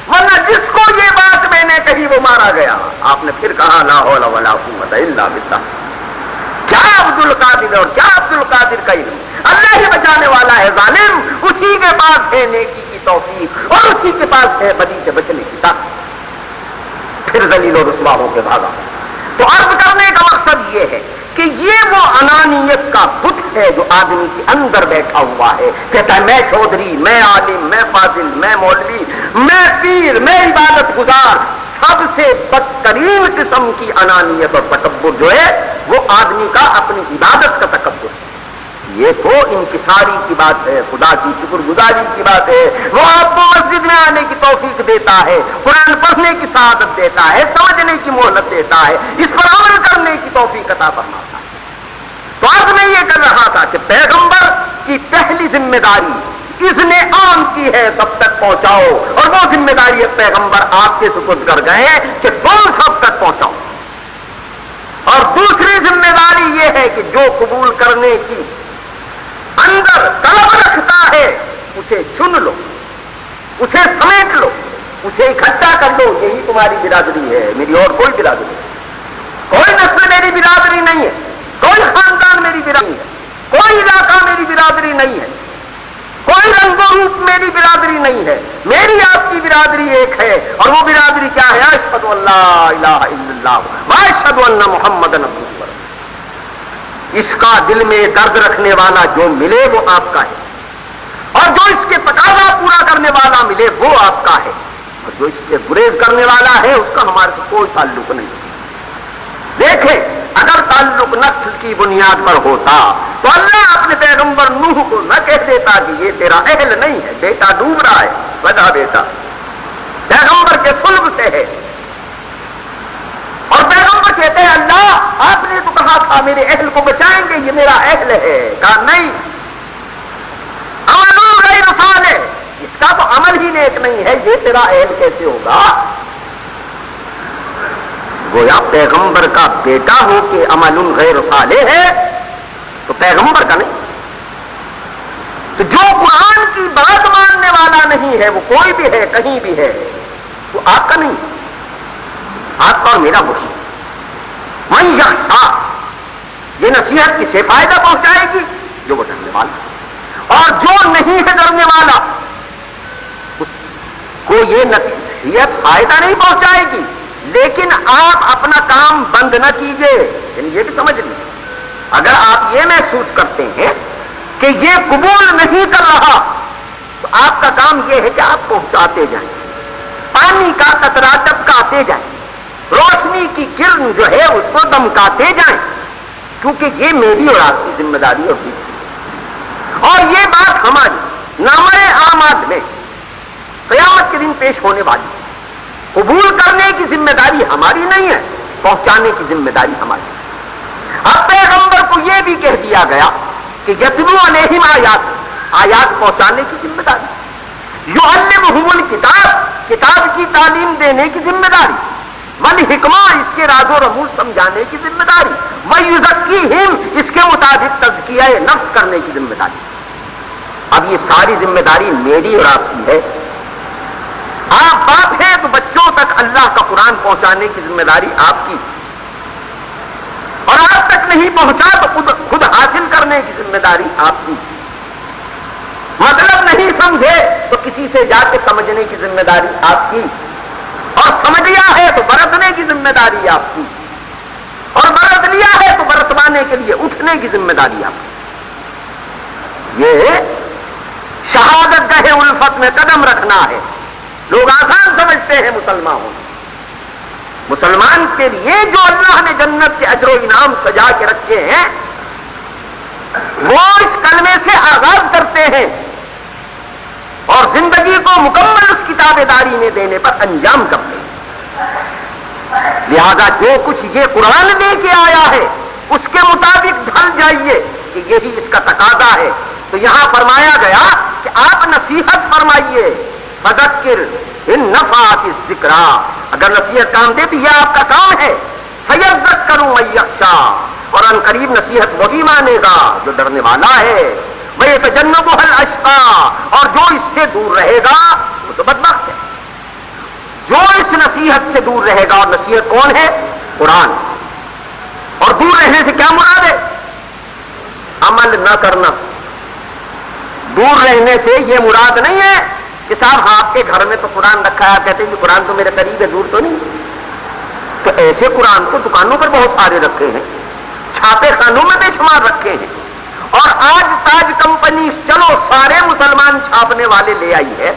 ورنہ جس کو یہ بات میں نے کہی وہ مارا گیا۔ آپ نے پھر کہا لا حول ولا قوت الا باللہ۔ کیا عبد القادر اور کیا عبد القادر کا علم، اللہ ہی بچانے والا ہے ظالم، اسی کے پاس ہے نیکی کی توفیق اور اسی کے پاس ہے بدی سے بچنے کی طاقت۔ پھر ذلیل و رسوا ہو کے بھاگا۔ تو عرض کرنے کا مقصد یہ ہے کہ یہ وہ انانیت کا بت ہے جو آدمی کے اندر بیٹھا ہوا ہے، کہتا ہے میں چودھری، میں عالم، میں فاضل، میں مولوی، میں پیر، میں عبادت گزار۔ سب سے بدترین قسم کی انانیت اور تکبر جو ہے وہ آدمی کا اپنی عبادت کا تکبر ہے۔ یہ تو انکساری کی بات ہے، خدا کی شکر گزاری کی بات ہے۔ وہ آپ کو مسجد میں آنے کی توفیق دیتا ہے، قرآن پڑھنے کی سعادت دیتا ہے، سمجھنے کی مہلت دیتا ہے، اس پر عمل کرنے کی توفیق عطا فرماتا ہے۔ تو آج میں یہ کر رہا تھا کہ پیغمبر کی پہلی ذمہ داری اذن عام کی ہے، سب تک پہنچاؤ، اور وہ ذمہ داری پیغمبر آپ کے سپرد کر گئے کہ تم سب تک پہنچاؤ۔ اور دوسری ذمہ داری یہ ہے کہ جو قبول کرنے کی اندر طلب رکھتا ہے اسے چن لو، اسے سمیٹ لو، اسے اکٹھا کر لو۔ یہی تمہاری برادری ہے، میری اور کوئی برادری نہیں، کوئی نسل میری برادری نہیں ہے، کوئی خاندان میری برادری ہے، کوئی علاقہ میری برادری نہیں ہے، کوئی رنگ و روپ میری برادری نہیں ہے۔ میری آپ کی برادری ایک ہے، اور وہ برادری کیا ہے؟ اشہد ان لا الہ الا اللہ و اشہد ان محمدًا عبدہ و رسولہ۔ اس کا دل میں درد رکھنے والا جو ملے وہ آپ کا ہے، اور جو اس کے تقاضا پورا کرنے والا ملے وہ آپ کا ہے، اور جو اس سے گریز کرنے والا ہے اس کا ہمارے سے کوئی تعلق نہیں۔ دیکھیں اگر تعلق نسل کی بنیاد پر ہوتا تو اللہ اپنے پیغمبر نوح کو نہ کہہ دیتا کہ یہ تیرا اہل نہیں ہے، بیٹا ڈوب رہا ہے، بتا بیٹا پیغمبر کے صلب سے ہے۔ اور پیغمبر کہتے ہیں اللہ آپ نے تو کہا تھا میرے اہل کو بچائیں گے، یہ میرا اہل ہے۔ کہا نہیں، عمل غیر صالح، اس کا تو عمل ہی نیک نہیں ہے، یہ تیرا اہل کیسے ہوگا؟ گویا پیغمبر کا بیٹا ہو کہ عمل غیر صالح ہے تو پیغمبر کا نہیں۔ تو جو قرآن کی بات ماننے والا نہیں ہے وہ کوئی بھی ہے، کہیں بھی ہے، وہ آپ کا نہیں، آپ کا اور میرا وہی۔ من یخشا، یہ نصیحت کسے فائدہ پہنچائے گی؟ جو وہ ڈرنے والا، اور جو نہیں ہے ڈرنے والا کو یہ نصیحت فائدہ نہیں پہنچائے گی۔ لیکن آپ اپنا کام بند نہ کیجئے، یعنی یہ بھی سمجھ لیجیے، اگر آپ یہ محسوس کرتے ہیں کہ یہ قبول نہیں کر رہا تو آپ کا کام یہ ہے کہ آپ پہنچاتے جائیں، پانی کا قطرہ ٹپکاتے جائیں، روشنی کی کرن جو ہے اس کو دمکاتے جائیں، کیونکہ یہ میری اور آپ کی ذمہ داری ہوگی اور یہ بات ہماری نامہ اعمال میں قیامت کے دن پیش ہونے والی۔ قبول کرنے کی ذمہ داری ہماری نہیں ہے، پہنچانے کی ذمہ داری ہماری۔ اب پیغمبر کو یہ بھی کہہ دیا گیا کہ یتلو علیہم آیات پہنچانے کی ذمہ داری، یعلمہم الکتاب کتاب کی تعلیم دینے کی ذمہ داری، والحکمہ اس کے راز و رموز سمجھانے کی ذمہ داری، ویزکیہم اس کے مطابق تزکیہ نفس کرنے کی ذمہ داری۔ اب یہ ساری ذمہ داری میری اور آپ کی ہے۔ آپ باپ ہیں تو بچوں تک اللہ کا قرآن پہنچانے کی ذمہ داری آپ کی، اور آپ تک نہیں پہنچا تو خود حاصل کرنے کی ذمہ داری آپ کی۔ مطلب نہیں سمجھے تو کسی سے جا کے سمجھنے کی ذمہ داری آپ کی، اور سمجھ لیا ہے تو برتنے کی ذمہ داری آپ کی، اور برت لیا ہے تو برتوانے کے لیے اٹھنے کی ذمہ داری آپ کی۔ یہ شہادت گاہ الفت میں قدم رکھنا ہے۔ لوگ آسان سمجھتے ہیں مسلمان کے لیے جو اللہ نے جنت کے اجر و انعام سجا کے رکھے ہیں وہ اس کلمے سے آغاز کرتے ہیں اور زندگی کو مکمل اس کی تابعداری میں دینے پر انجام کرتے ہیں۔ لہذا جو کچھ یہ قرآن لے کے آیا ہے اس کے مطابق ڈھل جائیے کہ یہی اس کا تقاضا ہے۔ تو یہاں فرمایا گیا کہ آپ نصیحت فرمائیے، فذکر ان نفعت الذکریٰ، اگر نصیحت کام دے تو یہ آپ کا کام ہے۔ سیذکر من یخشیٰ، اور ان قریب نصیحت وہی مانے گا جو ڈرنے والا ہے۔ ویتجنبھا الاشقیٰ، اور جو اس سے دور رہے گا وہ تو بدبخت ہے۔ جو اس نصیحت سے دور رہے گا، اور نصیحت کون ہے؟ قرآن۔ اور دور رہنے سے کیا مراد ہے؟ عمل نہ کرنا۔ دور رہنے سے یہ مراد نہیں ہے کہ صاحب آپ کے گھر میں تو قرآن رکھا ہے، کہتے ہیں کہ قرآن تو میرے قریب ہے، دور تو نہیں۔ تو ایسے قرآن کو دکانوں پر بہت سارے رکھے ہیں، چھاپے خانوں میں بے شمار رکھے ہیں، اور آج تاج کمپنی چلو سارے مسلمان چھاپنے والے لے آئی ہے،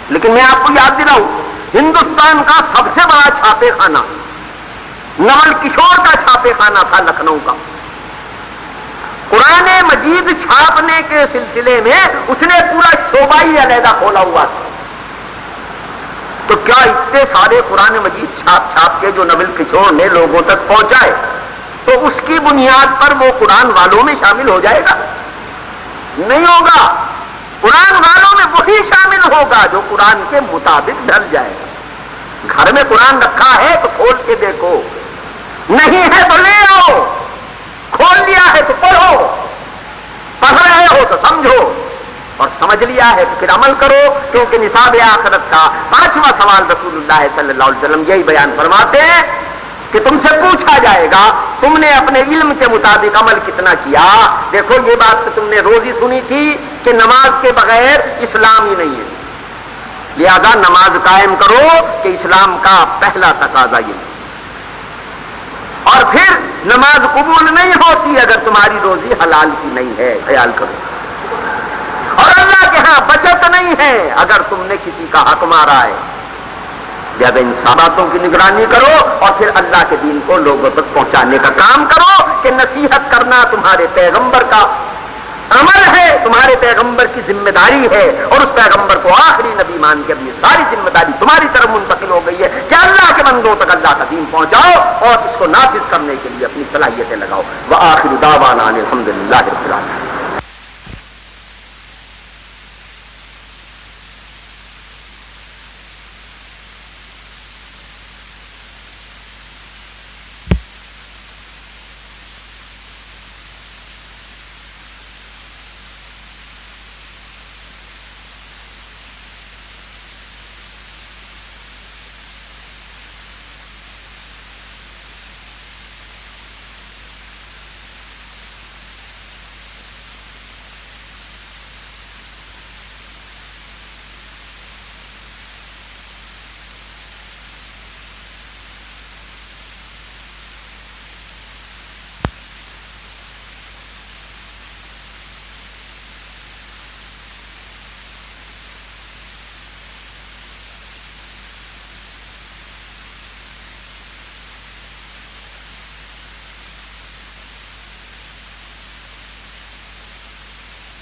لیکن میں آپ کو یاد دلاؤں ہندوستان کا سب سے بڑا چھاپے خانہ نول کشور کا چھاپے خانہ تھا لکھنؤ کا۔ قرآن مجید چھاپنے کے سلسلے میں اس نے پورا شعبہ ہی علیحدہ کھولا ہوا تھا۔ تو کیا اتنے سارے قرآن مجید چھاپ چھاپ کے جو نول کشور نے لوگوں تک پہنچائے تو اس کی بنیاد پر وہ قرآن والوں میں شامل ہو جائے گا؟ نہیں ہوگا۔ قرآن والوں میں وہی شامل ہوگا جو قرآن کے مطابق ڈھل جائے گا۔ گھر میں قرآن رکھا ہے تو کھول کے دیکھو، نہیں ہے تو لے آؤ، کھول لیا ہے تو پڑھو، پڑھ رہے ہو تو سمجھو، اور سمجھ لیا ہے تو پھر عمل کرو، کیونکہ نصاب آخرت کا 5واں سوال رسول اللہ صلی اللہ علیہ وسلم یہی بیان فرماتے ہیں کہ تم سے پوچھا جائے گا تم نے اپنے علم کے مطابق عمل کتنا کیا۔ دیکھو یہ بات تو تم نے روز ہی سنی تھی کہ نماز کے بغیر اسلام ہی نہیں ہے، لہذا نماز قائم کرو کہ اسلام کا پہلا تقاضا یہ ہے۔ اور پھر نماز قبول نہیں ہوتی اگر تمہاری روزی حلال کی نہیں ہے، خیال کرو۔ اور اللہ کے ہاں بچت نہیں ہے اگر تم نے کسی کا حق مارا ہے، لہذا ان باتوں کی نگرانی کرو اور پھر اللہ کے دین کو لوگوں تک پہنچانے کا کام کرو کہ نصیحت کرنا تمہارے پیغمبر کا عمل ہے، تمہارے پیغمبر کی ذمہ داری ہے، اور اس پیغمبر کو آخری نبی مان کے اب یہ ساری ذمہ داری تمہاری طرف منتقل ہو گئی ہے کہ اللہ کے بندوں تک اللہ کا دین پہنچاؤ اور اس کو نافذ کرنے کے لیے اپنی صلاحیتیں لگاؤ۔ وآخر دعوانا ان الحمد للہ رب العالمین۔